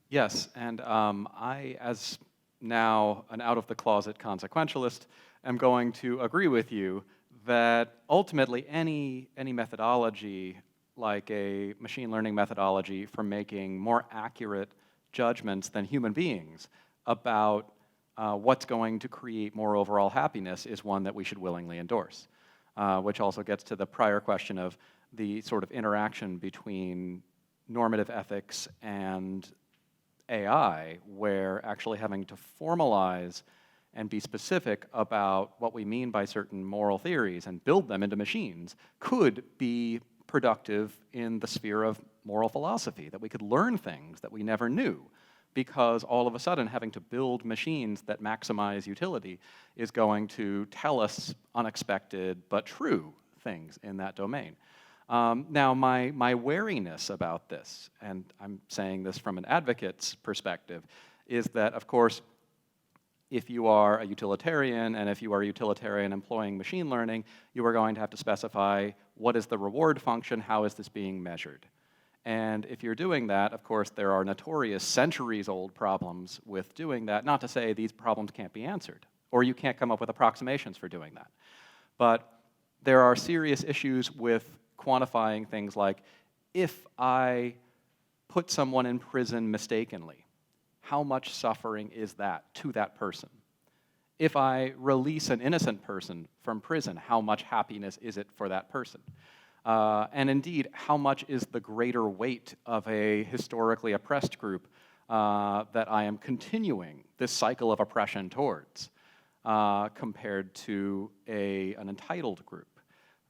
Yes, and I, as now an out-of-the-closet consequentialist, am going to agree with you that ultimately any methodology like a machine learning methodology for making more accurate judgments than human beings about what's going to create more overall happiness is one that we should willingly endorse, which also gets to the prior question of the sort of interaction between normative ethics and AI, where actually having to formalize and be specific about what we mean by certain moral theories and build them into machines could be productive in the sphere of moral philosophy, that we could learn things that we never knew because all of a sudden having to build machines that maximize utility is going to tell us unexpected but true things in that domain. Now, my wariness about this, and I'm saying this from an advocate's perspective, is that, of course, if you are a utilitarian, and if you are a utilitarian employing machine learning, you are going to have to specify what is the reward function, how is this being measured. And if you're doing that, of course, there are notorious centuries-old problems with doing that, not to say these problems can't be answered, or you can't come up with approximations for doing that. But there are serious issues with quantifying things like, if I put someone in prison mistakenly, how much suffering is that to that person? If I release an innocent person from prison, how much happiness is it for that person? And indeed, how much is the greater weight of a historically oppressed group that I am continuing this cycle of oppression towards compared to an entitled group,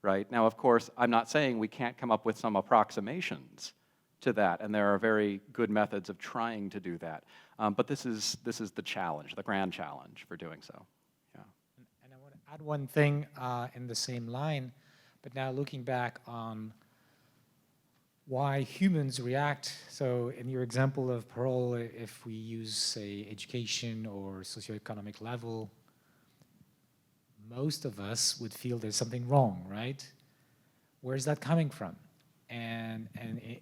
right? Now, of course, I'm not saying we can't come up with some approximations to that, and there are very good methods of trying to do that. But this is the challenge, the grand challenge for doing so. Yeah. And I want to add one thing in the same line, but now looking back on why humans react. So in your example of parole, if we use, say, education or socioeconomic level, most of us would feel there's something wrong, right? Where's that coming from? And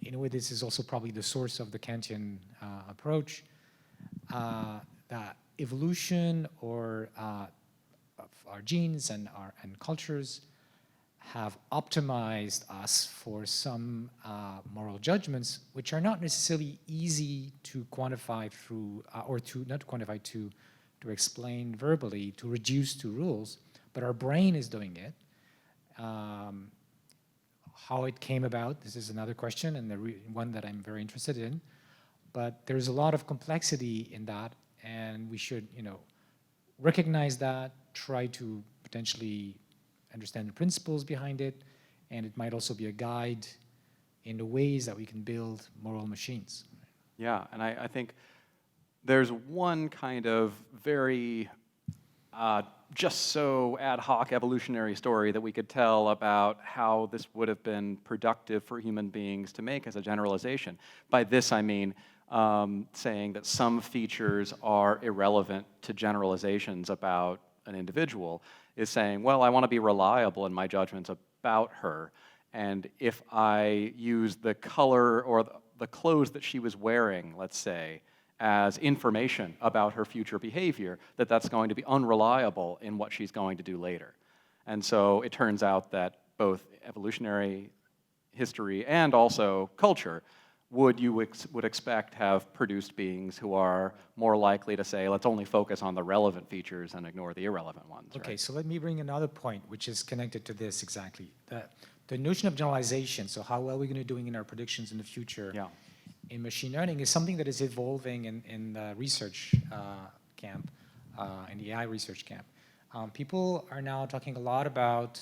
in a way, this is also probably the source of the Kantian approach, that evolution or of our genes and cultures have optimized us for some moral judgments, which are not necessarily easy to quantify through, or to not quantify, to explain verbally, to reduce to rules, but our brain is doing it. How it came about, this is another question, and one that I'm very interested in. But there's a lot of complexity in that, and we should, recognize that, try to potentially understand the principles behind it, and it might also be a guide in the ways that we can build moral machines. Yeah, and I think there's one kind of very just so ad hoc evolutionary story that we could tell about how this would have been productive for human beings to make as a generalization. By this I mean saying that some features are irrelevant to generalizations about an individual, is saying, well, I want to be reliable in my judgments about her, and if I use the color or the clothes that she was wearing, let's say, as information about her future behavior, that's going to be unreliable in what she's going to do later. And so it turns out that both evolutionary history and also culture would expect have produced beings who are more likely to say, let's only focus on the relevant features and ignore the irrelevant ones. Okay, right? So let me bring another point, which is connected to this exactly. The notion of generalization, so how well we're going to be doing in our predictions in the future, Yeah. in machine learning is something that is evolving in the research camp, in the AI research camp. People are now talking a lot about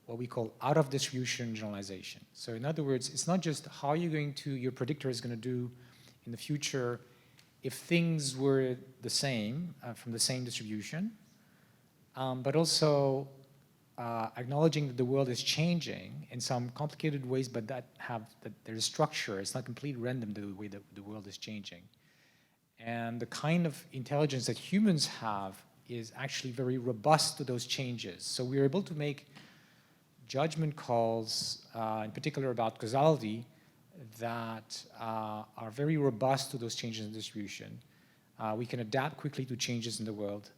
what we call out-of-distribution generalization. So in other words, it's not just how your predictor is going to do in the future if things were the same, from the same distribution, but also acknowledging that the world is changing in some complicated ways, but that there's structure. It's not completely random the way that the world is changing. And the kind of intelligence that humans have is actually very robust to those changes. So we're able to make judgment calls, in particular about causality, that are very robust to those changes in distribution. We can adapt quickly to changes in the world,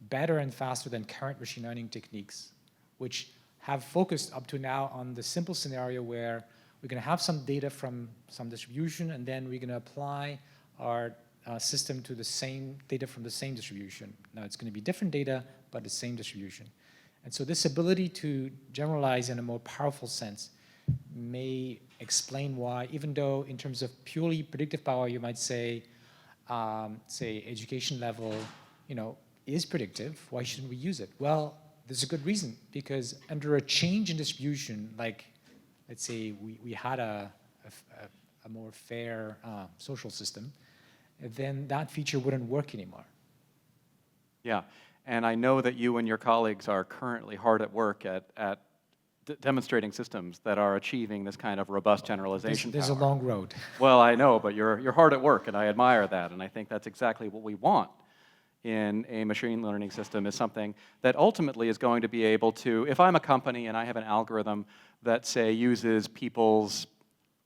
better and faster than current machine learning techniques, which have focused up to now on the simple scenario where we're going to have some data from some distribution, and then we're going to apply our system to the same data from the same distribution. Now it's going to be different data, but the same distribution. And so this ability to generalize in a more powerful sense may explain why, even though in terms of purely predictive power, you might say education level, is predictive, why shouldn't we use it? Well, there's a good reason, because under a change in distribution, like let's say we had a more fair social system, then that feature wouldn't work anymore. Yeah, and I know that you and your colleagues are currently hard at work at demonstrating systems that are achieving this kind of robust generalization There's a power. long road. Well, I know, but you're hard at work, and I admire that, and I think that's exactly what we want in a machine learning system, is something that ultimately is going to be able to, if I'm a company and I have an algorithm that, say, uses people's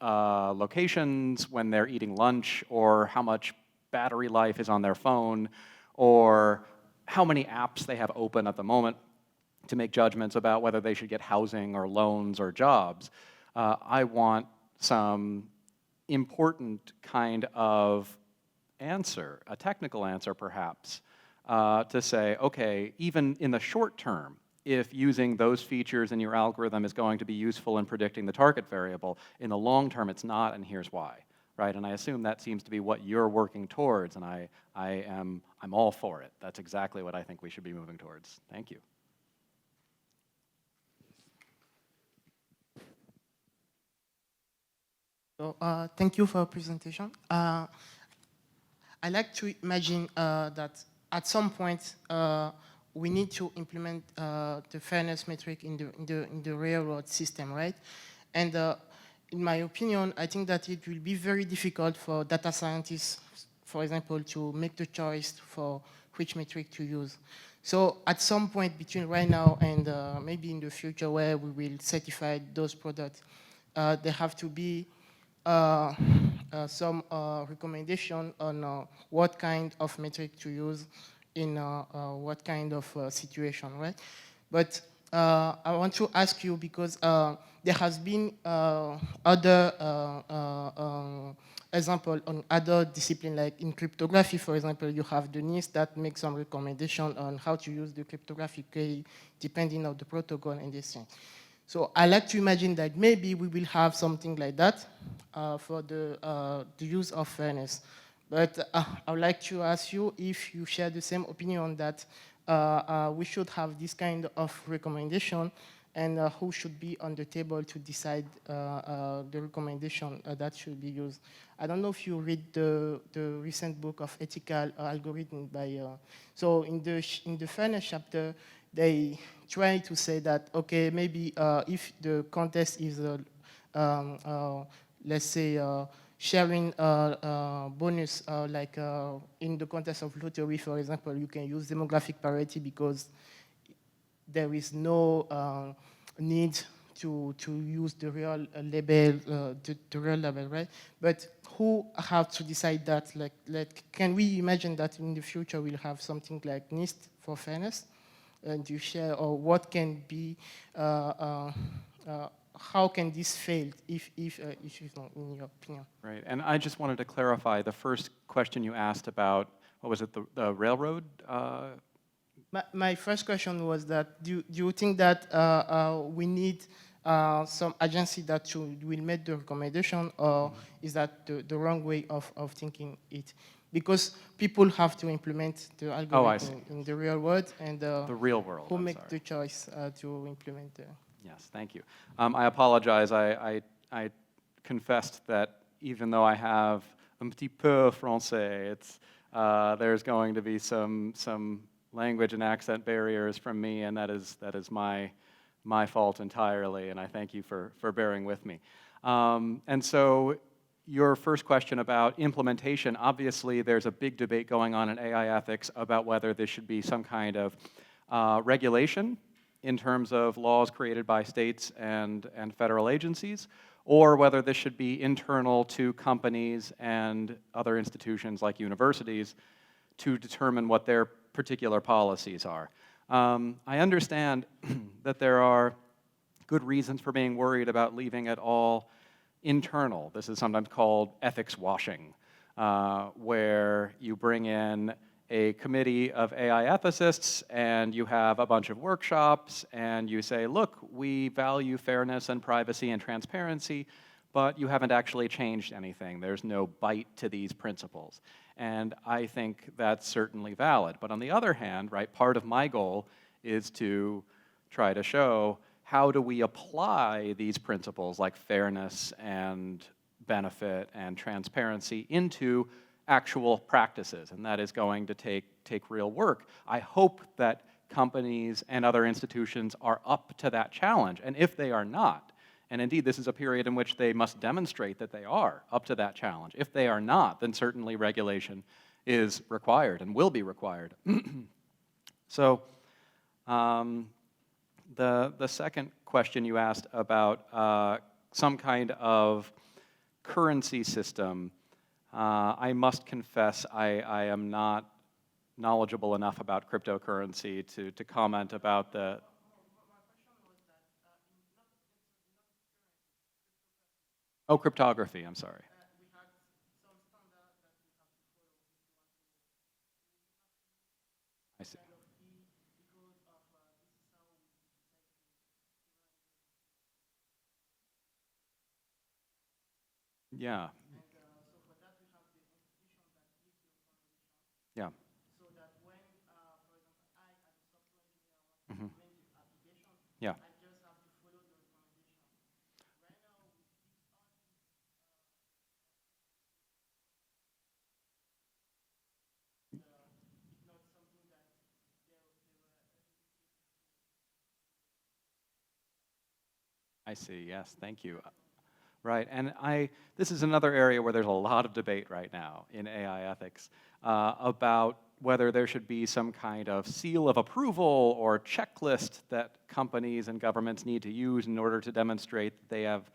locations when they're eating lunch, or how much battery life is on their phone, or how many apps they have open at the moment to make judgments about whether they should get housing or loans or jobs. I want some important kind of answer, a technical answer perhaps, to say, okay, even in the short term, if using those features in your algorithm is going to be useful in predicting the target variable, in the long term it's not, and here's why, right? And I assume that seems to be what you're working towards, and I'm all for it. That's exactly what I think we should be moving towards. Thank you. So, thank you for your presentation. I like to imagine that at some point we need to implement the fairness metric in the real world system, right? And in my opinion, I think that it will be very difficult for data scientists, for example, to make the choice for which metric to use. So at some point between right now and maybe in the future where we will certify those products, there have to be some recommendation on what kind of metric to use in what kind of situation, right? But I want to ask you, because there has been other example on other disciplines, like in cryptography, for example, you have the NIST that makes some recommendation on how to use the cryptographic key depending on the protocol and this thing. So I like to imagine that maybe we will have something like that for the use of fairness. But I would like to ask you if you share the same opinion that we should have this kind of recommendation, and who should be on the table to decide the recommendation that should be used. I don't know if you read the recent book of ethical algorithm by, so in the fairness chapter, they try to say that, okay, maybe if the contest is, let's say, sharing bonus, like in the context of lottery, for example, you can use demographic parity because there is no need to use the real label, the real label, right? But who have to decide that? Like, can we imagine that in the future we'll have something like NIST for fairness? And you share, or what can be, how can this fail if it's not, in your opinion? Right, and I just wanted to clarify the first question you asked about, what was it, the railroad? My first question was that, do you think that we need some agency that will make the recommendation, or is that the wrong way of thinking it? Because people have to implement the algorithm in the real world, and the real world, who make the choice to implement it? Yes, thank you. I apologize. I confessed that even though I have un petit peu français, it's there's going to be some language and accent barriers from me, and that is my fault entirely. And I thank you for bearing with me. And so, your first question about implementation, obviously there's a big debate going on in AI ethics about whether this should be some kind of regulation in terms of laws created by states and federal agencies, or whether this should be internal to companies and other institutions like universities to determine what their particular policies are. I understand that there are good reasons for being worried about leaving it all internal. This is sometimes called ethics washing, where you bring in a committee of AI ethicists and you have a bunch of workshops and you say, look, we value fairness and privacy and transparency, but you haven't actually changed anything. There's no bite to these principles. And I think that's certainly valid. But on the other hand, right, part of my goal is to try to show how do we apply these principles like fairness and benefit and transparency into actual practices, and that is going to take real work. I hope that companies and other institutions are up to that challenge, and if they are not, and indeed this is a period in which they must demonstrate that they are up to that challenge. If they are not, then certainly regulation is required and will be required. So the second question you asked about some kind of currency system, I must confess I am not knowledgeable enough about cryptocurrency to comment about the... Oh, cryptography, I'm sorry. I see. Yeah. Yeah. Mm-hmm. Yeah. I see, yes, thank you. Right, and this is another area where there's a lot of debate right now in AI ethics about whether there should be some kind of seal of approval or checklist that companies and governments need to use in order to demonstrate that they have,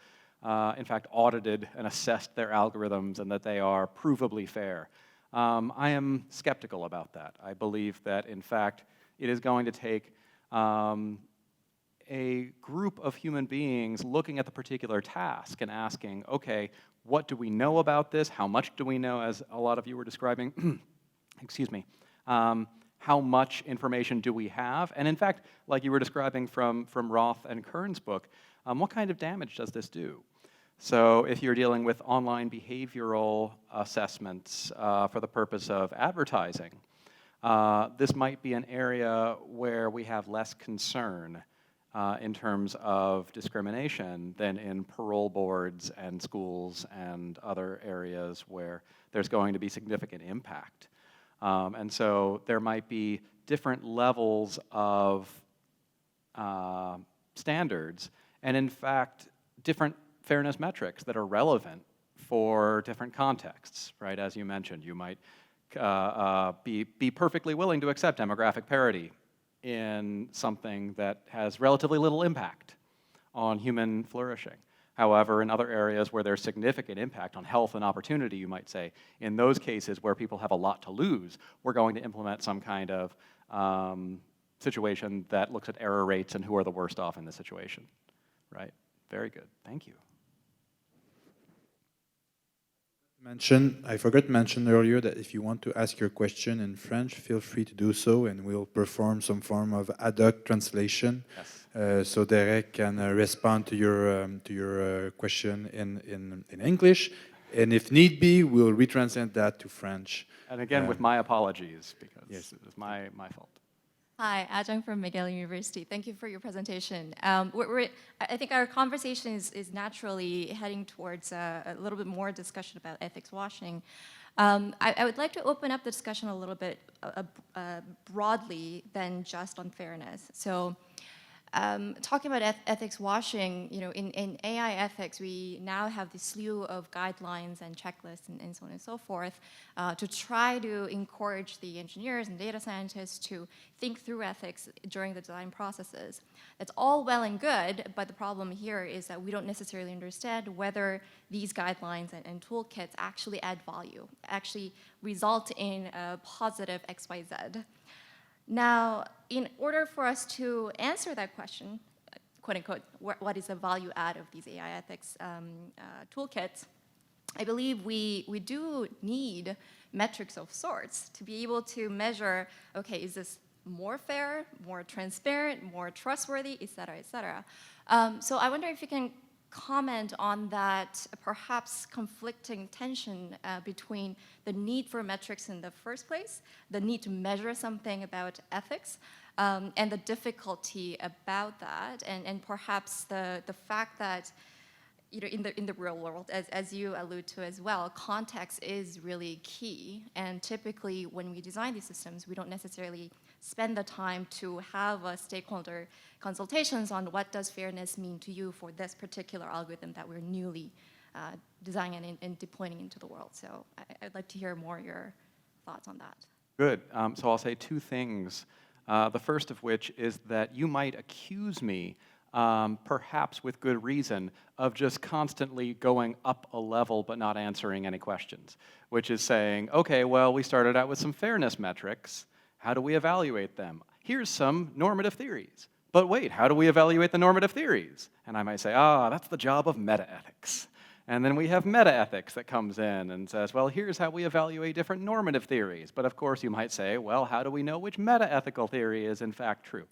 in fact, audited and assessed their algorithms and that they are provably fair. I am skeptical about that. I believe that, in fact, it is going to take a group of human beings looking at the particular task and asking, okay, what do we know about this? How much do we know, as a lot of you were describing? Excuse me. How much information do we have? And in fact, like you were describing from Roth and Kern's book, what kind of damage does this do? So if you're dealing with online behavioral assessments for the purpose of advertising, this might be an area where we have less concern in terms of discrimination than in parole boards and schools and other areas where there's going to be significant impact. And so there might be different levels of standards and, in fact, different fairness metrics that are relevant for different contexts, right? As you mentioned, you might be perfectly willing to accept demographic parity in something that has relatively little impact on human flourishing. However, in other areas where there's significant impact on health and opportunity, you might say, in those cases where people have a lot to lose, we're going to implement some kind of situation that looks at error rates and who are the worst off in the situation, right? Very good, thank you. I forgot to mention earlier that if you want to ask your question in French, feel free to do so, and we'll perform some form of ad hoc translation. Yes. So Derek can respond to your question in English, and if need be, we'll retranslate that to French. And again, with my apologies, because yes. it was my fault. Hi, Ajahn from McGill University. Thank you for your presentation. I think our conversation is naturally heading towards a little bit more discussion about ethics washing. I would like to open up the discussion a little bit broadly than just on fairness. So talking about ethics washing, you know, in AI ethics, we now have this slew of guidelines and checklists and so on and so forth to try to encourage the engineers and data scientists to think through ethics during the design processes. That's all well and good, but the problem here is that we don't necessarily understand whether these guidelines and toolkits actually add value, actually result in a positive XYZ. Now, in order for us to answer that question, quote unquote, what is the value add of these AI ethics toolkits, I believe we do need metrics of sorts to be able to measure, okay, is this more fair, more transparent, more trustworthy, et cetera, et cetera. So I wonder if you can comment on that perhaps conflicting tension between the need for metrics in the first place, the need to measure something about ethics, and the difficulty about that, and perhaps the fact that you know, in the real world, as you allude to as well, context is really key. And typically, when we design these systems, we don't necessarily spend the time to have a stakeholder consultations on what does fairness mean to you for this particular algorithm that we're newly designing and deploying into the world. So I'd like to hear more your thoughts on that. Good. So I'll say two things. The first of which is that you might accuse me, perhaps with good reason, of just constantly going up a level but not answering any questions, which is saying, okay, well, we started out with some fairness metrics. How do we evaluate them? Here's some normative theories. But wait, how do we evaluate the normative theories? And I might say, that's the job of metaethics. And then we have metaethics that comes in and says, well, here's how we evaluate different normative theories. But of course, you might say, well, how do we know which metaethical theory is in fact true?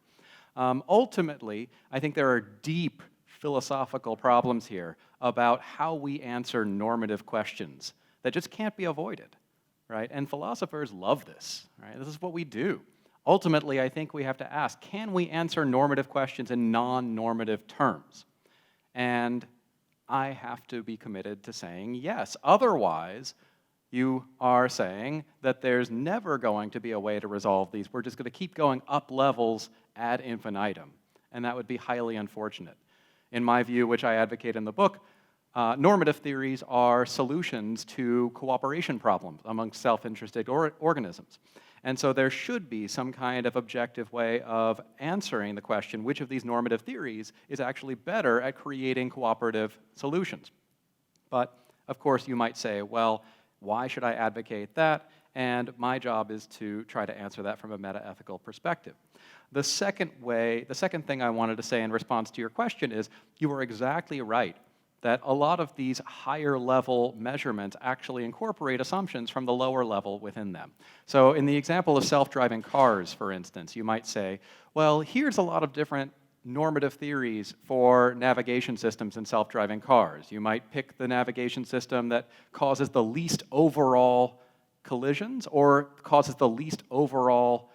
Ultimately, I think there are deep philosophical problems here about how we answer normative questions that just can't be avoided, right? And philosophers love this, right? This is what we do. Ultimately, I think we have to ask, can we answer normative questions in non-normative terms? And I have to be committed to saying yes. Otherwise, you are saying that there's never going to be a way to resolve these. We're just going to keep going up levels ad infinitum, and that would be highly unfortunate. In my view, which I advocate in the book, normative theories are solutions to cooperation problems among self-interested organisms. And so there should be some kind of objective way of answering the question, which of these normative theories is actually better at creating cooperative solutions? But of course, you might say, well, why should I advocate that? And my job is to try to answer that from a metaethical perspective. The second thing I wanted to say in response to your question is, you are exactly right that a lot of these higher level measurements actually incorporate assumptions from the lower level within them. So in the example of self-driving cars, for instance, you might say, well, here's a lot of different normative theories for navigation systems in self-driving cars. You might pick the navigation system that causes the least overall collisions or causes the least overall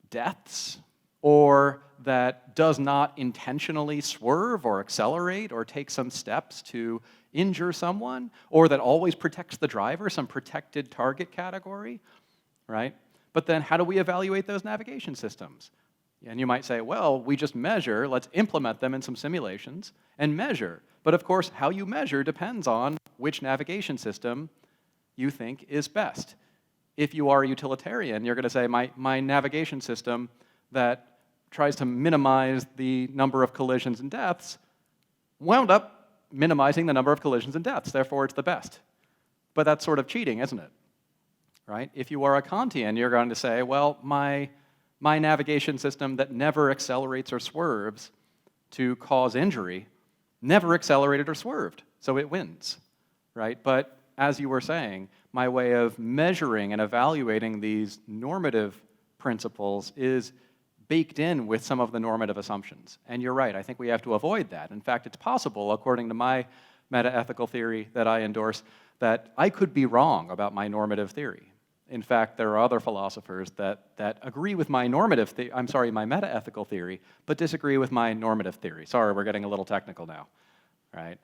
deaths, or that does not intentionally swerve or accelerate or take some steps to injure someone, or that always protects the driver, some protected target category, right? But then how do we evaluate those navigation systems? And you might say, well, we just measure, let's implement them in some simulations and measure. But of course, how you measure depends on which navigation system you think is best. If you are a utilitarian, you're going to say, my navigation system that tries to minimize the number of collisions and deaths wound up minimizing the number of collisions and deaths, therefore it's the best. But that's sort of cheating, isn't it? Right? If you are a Kantian, you're going to say, well, my navigation system that never accelerates or swerves to cause injury never accelerated or swerved, so it wins, right? But as you were saying, my way of measuring and evaluating these normative principles is baked in with some of the normative assumptions. And you're right, I think we have to avoid that. In fact, it's possible, according to my metaethical theory that I endorse, that I could be wrong about my normative theory. In fact, there are other philosophers that agree with my my metaethical theory, but disagree with my normative theory. Sorry, we're getting a little technical now, right?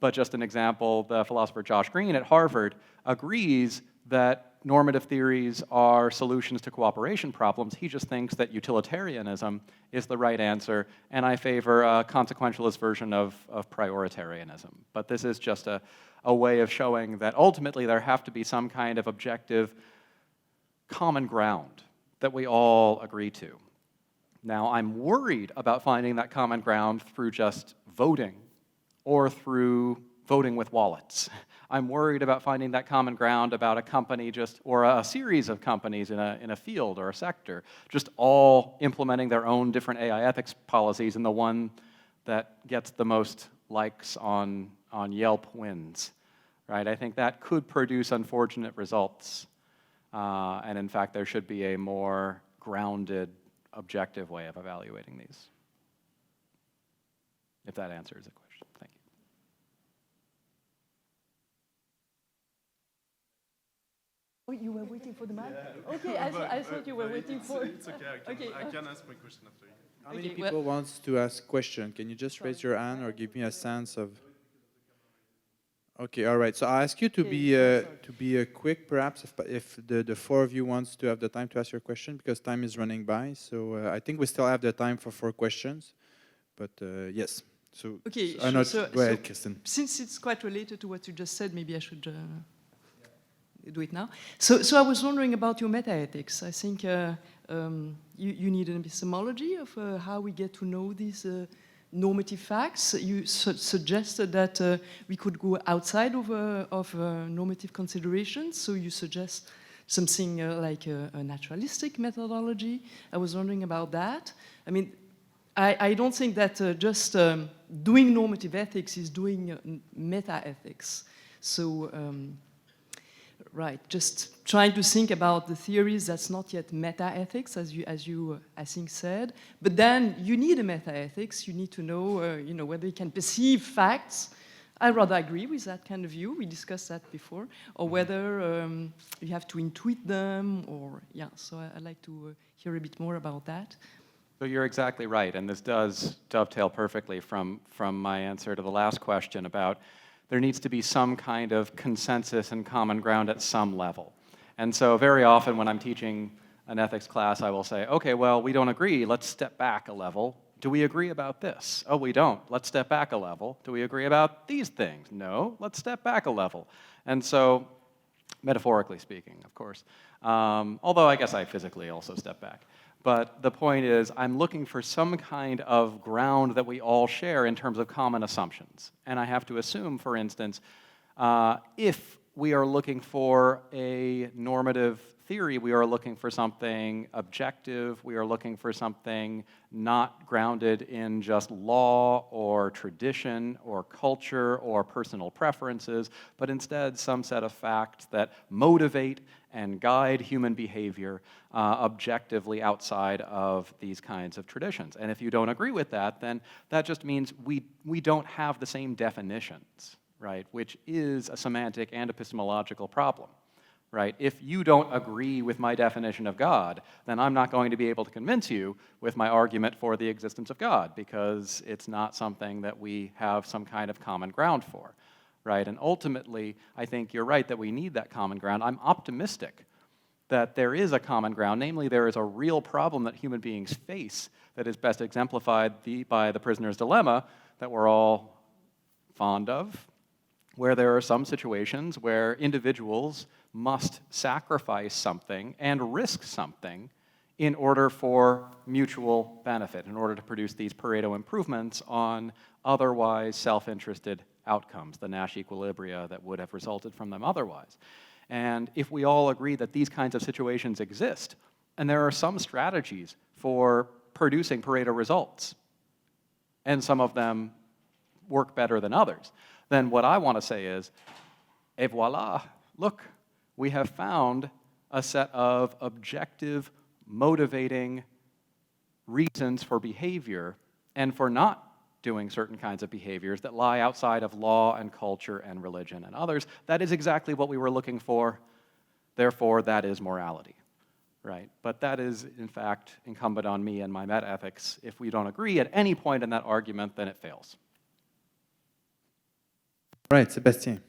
But just an example, the philosopher Josh Green at Harvard agrees that normative theories are solutions to cooperation problems. He just thinks that utilitarianism is the right answer, and I favor a consequentialist version of prioritarianism. But this is just a way of showing that ultimately there have to be some kind of objective common ground that we all agree to. Now, I'm worried about finding that common ground through just voting or through voting with wallets. I'm worried about finding that common ground about a company or a series of companies in a field or a sector, just all implementing their own different AI ethics policies, and the one that gets the most likes on Yelp wins, right? I think that could produce unfortunate results. And in fact, there should be a more grounded, objective way of evaluating these. If that answers the question, thank you. Oh, you were waiting for the mic? Yeah, okay, I thought you were waiting for... It's okay, I can ask my question after you. How many people wants to ask question? Can you just raise your hand or give me a sense of... Okay, all right. So I'll ask you to be quick, perhaps, if the four of you wants to have the time to ask your question, because time is running by. So I think we still have the time for 4 questions. But yes. So Okay, go ahead, Kristen. Since it's quite related to what you just said, maybe I should do it now. So I was wondering about your meta-ethics. I think you need an epistemology of how we get to know these normative facts. You suggested that we could go outside of normative considerations. So you suggest something like a naturalistic methodology. I was wondering about that. I mean, I don't think that just doing normative ethics is doing meta-ethics. So, right, just trying to think about the theories that's not yet meta-ethics, as you I think said. But then you need a meta-ethics. You need to know, whether you can perceive facts. I rather agree with that kind of view. We discussed that before. Or whether you have to intuit them, or yeah. So I'd like to hear a bit more about that. So you're exactly right, and this does dovetail perfectly from my answer to the last question about there needs to be some kind of consensus and common ground at some level. And so very often when I'm teaching an ethics class, I will say, okay, well, we don't agree, let's step back a level. Do we agree about this? Oh, we don't. Let's step back a level. Do we agree about these things? No. Let's step back a level. And so, metaphorically speaking, of course, although I guess I physically also step back. But the point is, I'm looking for some kind of ground that we all share in terms of common assumptions. And I have to assume, for instance, if we are looking for a normative theory, we are looking for something objective, we are looking for something not grounded in just law or tradition or culture or personal preferences, but instead some set of facts that motivate and guide human behavior objectively outside of these kinds of traditions. And if you don't agree with that, then that just means we don't have the same definitions, right? Which is a semantic and epistemological problem, right? If you don't agree with my definition of God, then I'm not going to be able to convince you with my argument for the existence of God, because it's not something that we have some kind of common ground for. Right? And ultimately, I think you're right that we need that common ground. I'm optimistic that there is a common ground, namely there is a real problem that human beings face that is best exemplified by the prisoner's dilemma that we're all fond of, where there are some situations where individuals must sacrifice something and risk something in order for mutual benefit, in order to produce these Pareto improvements on otherwise self-interested outcomes, the Nash equilibria that would have resulted from them otherwise. And if we all agree that these kinds of situations exist, and there are some strategies for producing Pareto results, and some of them work better than others, then what I want to say is, et voila, look, we have found a set of objective, motivating reasons for behavior and for not doing certain kinds of behaviors that lie outside of law and culture and religion and others. That is exactly what we were looking for. Therefore, that is morality, right? But that is, in fact, incumbent on me and my meta-ethics. If we don't agree at any point in that argument, then it fails. Right, Sébastien.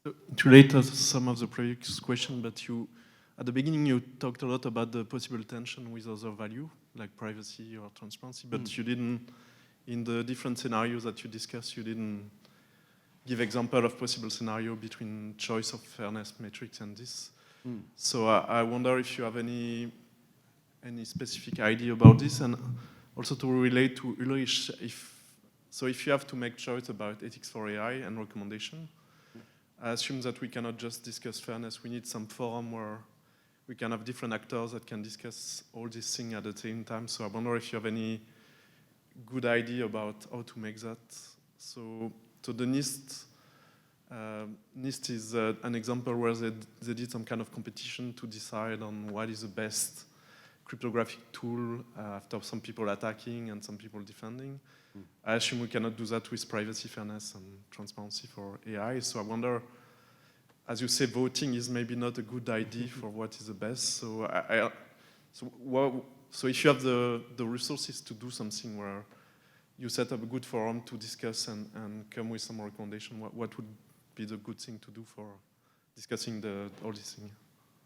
It relates to some of the previous questions, but at the beginning you talked a lot about the possible tension with other value, like privacy or transparency, but you didn't, in the different scenarios that you discussed, you didn't give example of possible scenario between choice of fairness metrics and this. So I wonder if you have any specific idea about this, and also to relate to Ulrich, if you have to make choice about ethics for AI and recommendation, I assume that we cannot just discuss fairness. We need some forum where we can have different actors that can discuss all these things at the same time. So I wonder if you have any good idea about how to make that. So the NIST is an example where they did some kind of competition to decide on what is the best cryptographic tool after some people attacking and some people defending. I assume we cannot do that with privacy, fairness, and transparency for AI. So I wonder, as you say, voting is maybe not a good idea for what is the best. So so if you have the resources to do something where you set up a good forum to discuss and come with some recommendation, what would be the good thing to do for discussing all these things?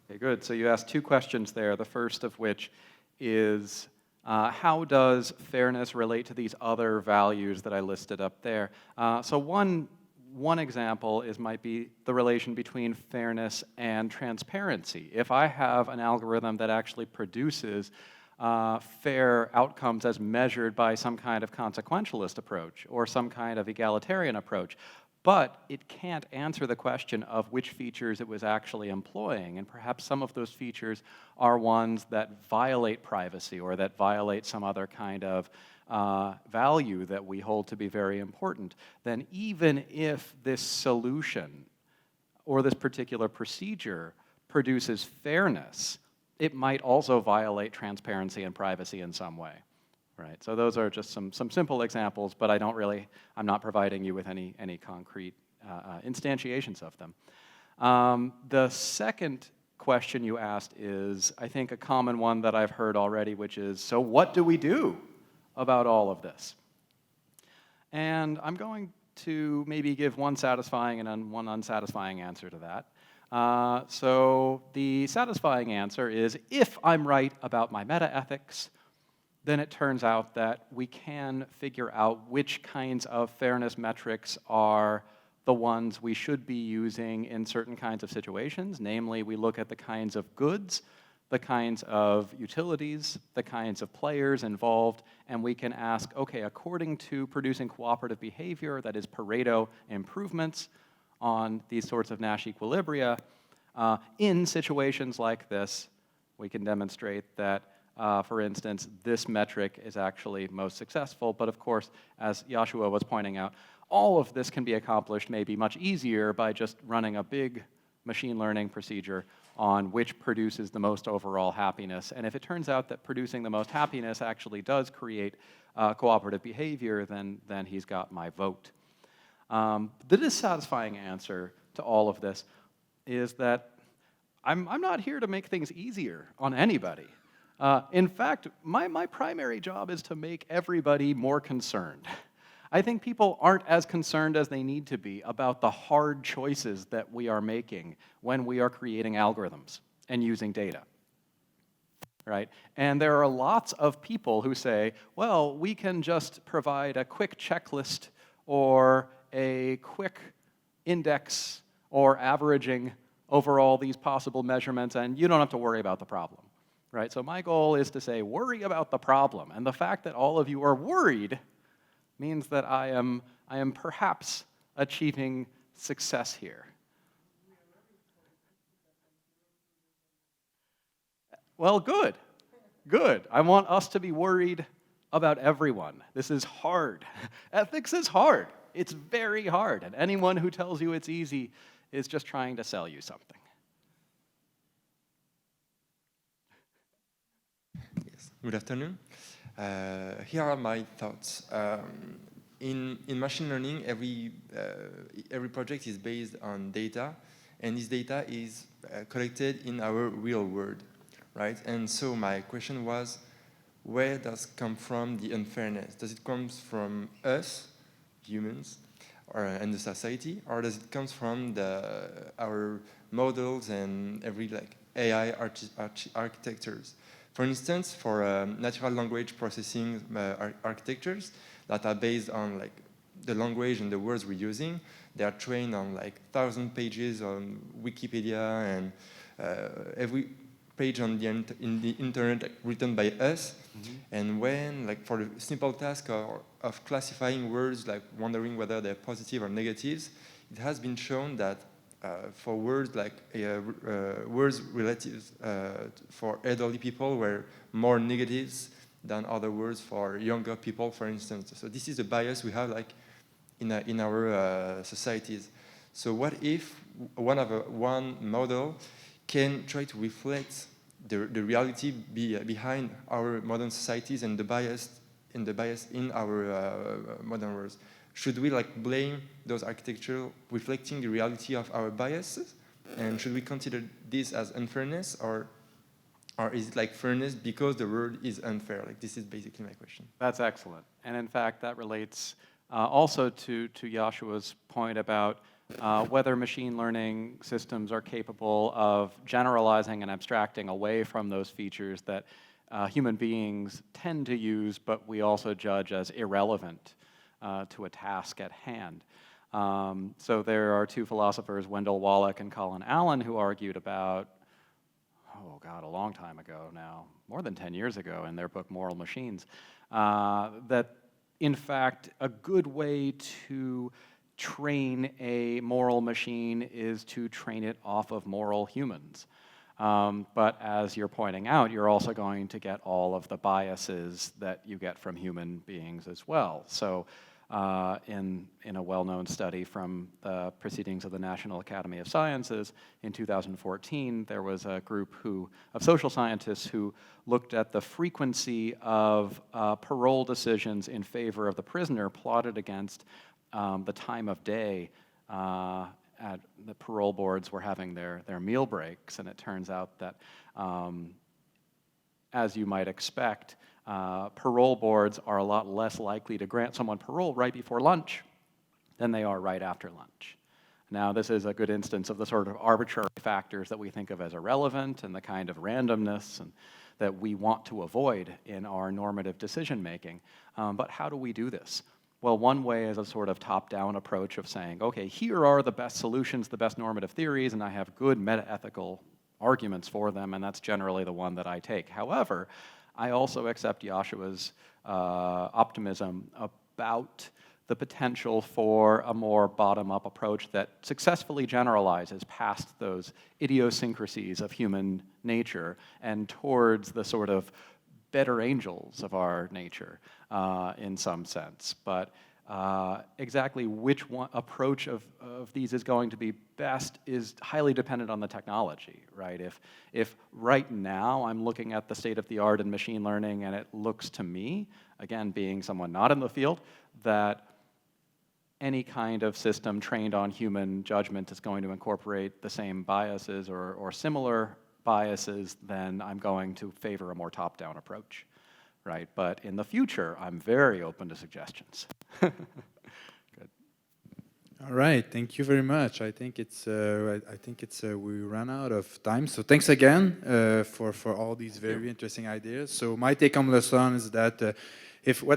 Okay, good. So you asked two questions there, the first of which is how does fairness relate to these other values that I listed up there? So one example might be the relation between fairness and transparency. If I have an algorithm that actually produces fair outcomes as measured by some kind of consequentialist approach or some kind of egalitarian approach, but it can't answer the question of which features it was actually employing, and perhaps some of those features are ones that violate privacy or that violate some other kind of value that we hold to be very important, then even if this solution or this particular procedure produces fairness, it might also violate transparency and privacy in some way, right? So those are just some simple examples, but I'm not providing you with any concrete instantiations of them. The second question you asked is, I think, a common one that I've heard already, which is, so what do we do about all of this? And I'm going to maybe give one satisfying and one unsatisfying answer to that. So the satisfying answer is, if I'm right about my meta-ethics, then it turns out that we can figure out which kinds of fairness metrics are the ones we should be using in certain kinds of situations. Namely, we look at the kinds of goods, the kinds of utilities, the kinds of players involved, and we can ask, okay, according to producing cooperative behavior, that is Pareto improvements on these sorts of Nash equilibria, in situations like this, we can demonstrate that, for instance, this metric is actually most successful. But of course, as Joshua was pointing out, all of this can be accomplished maybe much easier by just running a big machine learning procedure on which produces the most overall happiness. And if it turns out that producing the most happiness actually does create cooperative behavior, then he's got my vote. The dissatisfying answer to all of this is that I'm not here to make things easier on anybody. In fact, my primary job is to make everybody more concerned. I think people aren't as concerned as they need to be about the hard choices that we are making when we are creating algorithms and using data, right? And there are lots of people who say, well, we can just provide a quick checklist or a quick index or averaging over all these possible measurements, and you don't have to worry about the problem, right? So my goal is to say, worry about the problem. And the fact that all of you are worried means that I am perhaps achieving success here. Well, good. I want us to be worried about everyone. This is hard. Ethics is hard. It's very hard. And anyone who tells you it's easy is just trying to sell you something. Yes. Good afternoon. Here are my thoughts. In machine learning, every project is based on data, and this data is collected in our real world, right? And so my question was, where does come from the unfairness? Does it come from us, humans, and the society, or does it come from our models and every AI architectures? For instance, for natural language processing architectures that are based on the language and the words we're using, they are trained on 1,000 pages on Wikipedia and every page on the internet written by us. Mm-hmm. And when, for the simple task of classifying words, wondering whether they're positive or negatives, it has been shown that for words words relatives for elderly people were more negatives than other words for younger people, for instance. So this is a bias we have in our societies. So what if one model can try to reflect the reality behind our modern societies and the bias in our modern worlds? Should we blame those architecture reflecting the reality of our biases? And should we consider this as unfairness, or is it fairness because the world is unfair? This is basically my question. That's excellent. And in fact, that relates also to Joshua's point about whether machine learning systems are capable of generalizing and abstracting away from those features that human beings tend to use, but we also judge as irrelevant to a task at hand. So there are two philosophers, Wendell Wallach and Colin Allen, who argued about, oh God, a long time ago now, more than 10 years ago in their book Moral Machines, that in fact a good way to train a moral machine is to train it off of moral humans. But as you're pointing out, you're also going to get all of the biases that you get from human beings as well. So in a well-known study from the Proceedings of the National Academy of Sciences in 2014, there was a group of social scientists who looked at the frequency of parole decisions in favor of the prisoner plotted against the time of day at the parole boards were having their meal breaks, and it turns out that, as you might expect, parole boards are a lot less likely to grant someone parole right before lunch than they are right after lunch. Now, this is a good instance of the sort of arbitrary factors that we think of as irrelevant and the kind of randomness that we want to avoid in our normative decision making. But how do we do this? Well, one way is a sort of top-down approach of saying, okay, here are the best solutions, the best normative theories, and I have good meta-ethical arguments for them, and that's generally the one that I take. However, I also accept Joshua's optimism about the potential for a more bottom-up approach that successfully generalizes past those idiosyncrasies of human nature and towards the sort of better angels of our nature in some sense. But exactly which approach of these is going to be best is highly dependent on the technology, right? If right now I'm looking at the state of the art in machine learning and it looks to me, again, being someone not in the field, that any kind of system trained on human judgment is going to incorporate the same biases or similar biases, then I'm going to favor a more top-down approach, right? But in the future, I'm very open to suggestions. Good. All right, thank you very much. I think it's we ran out of time. So thanks again for all these very interesting ideas. So my take-home lesson is that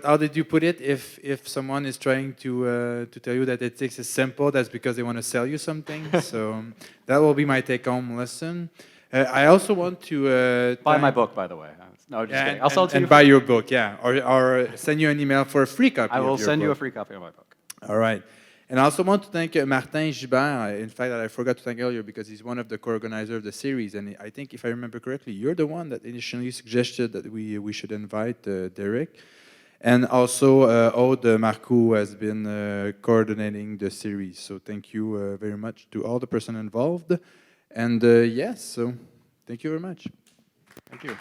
how did you put it? If someone is trying to tell you that ethics is simple, that's because they want to sell you something. So that will be my take-home lesson. I also want to buy my book, by the way. No, just kidding. I'll sell it to you. And buy your book, yeah, or send you an email for a free copy. I will send you a free copy of my book. All right. And I also want to thank Martin Gibert, in fact, that I forgot to thank earlier because he's one of the co-organizers of the series. And I think, if I remember correctly, you're the one that initially suggested that we should invite Derek. And also Aude Marcoux, who has been coordinating the series. So thank you very much to all the person involved. And yes, so thank you very much. Thank you.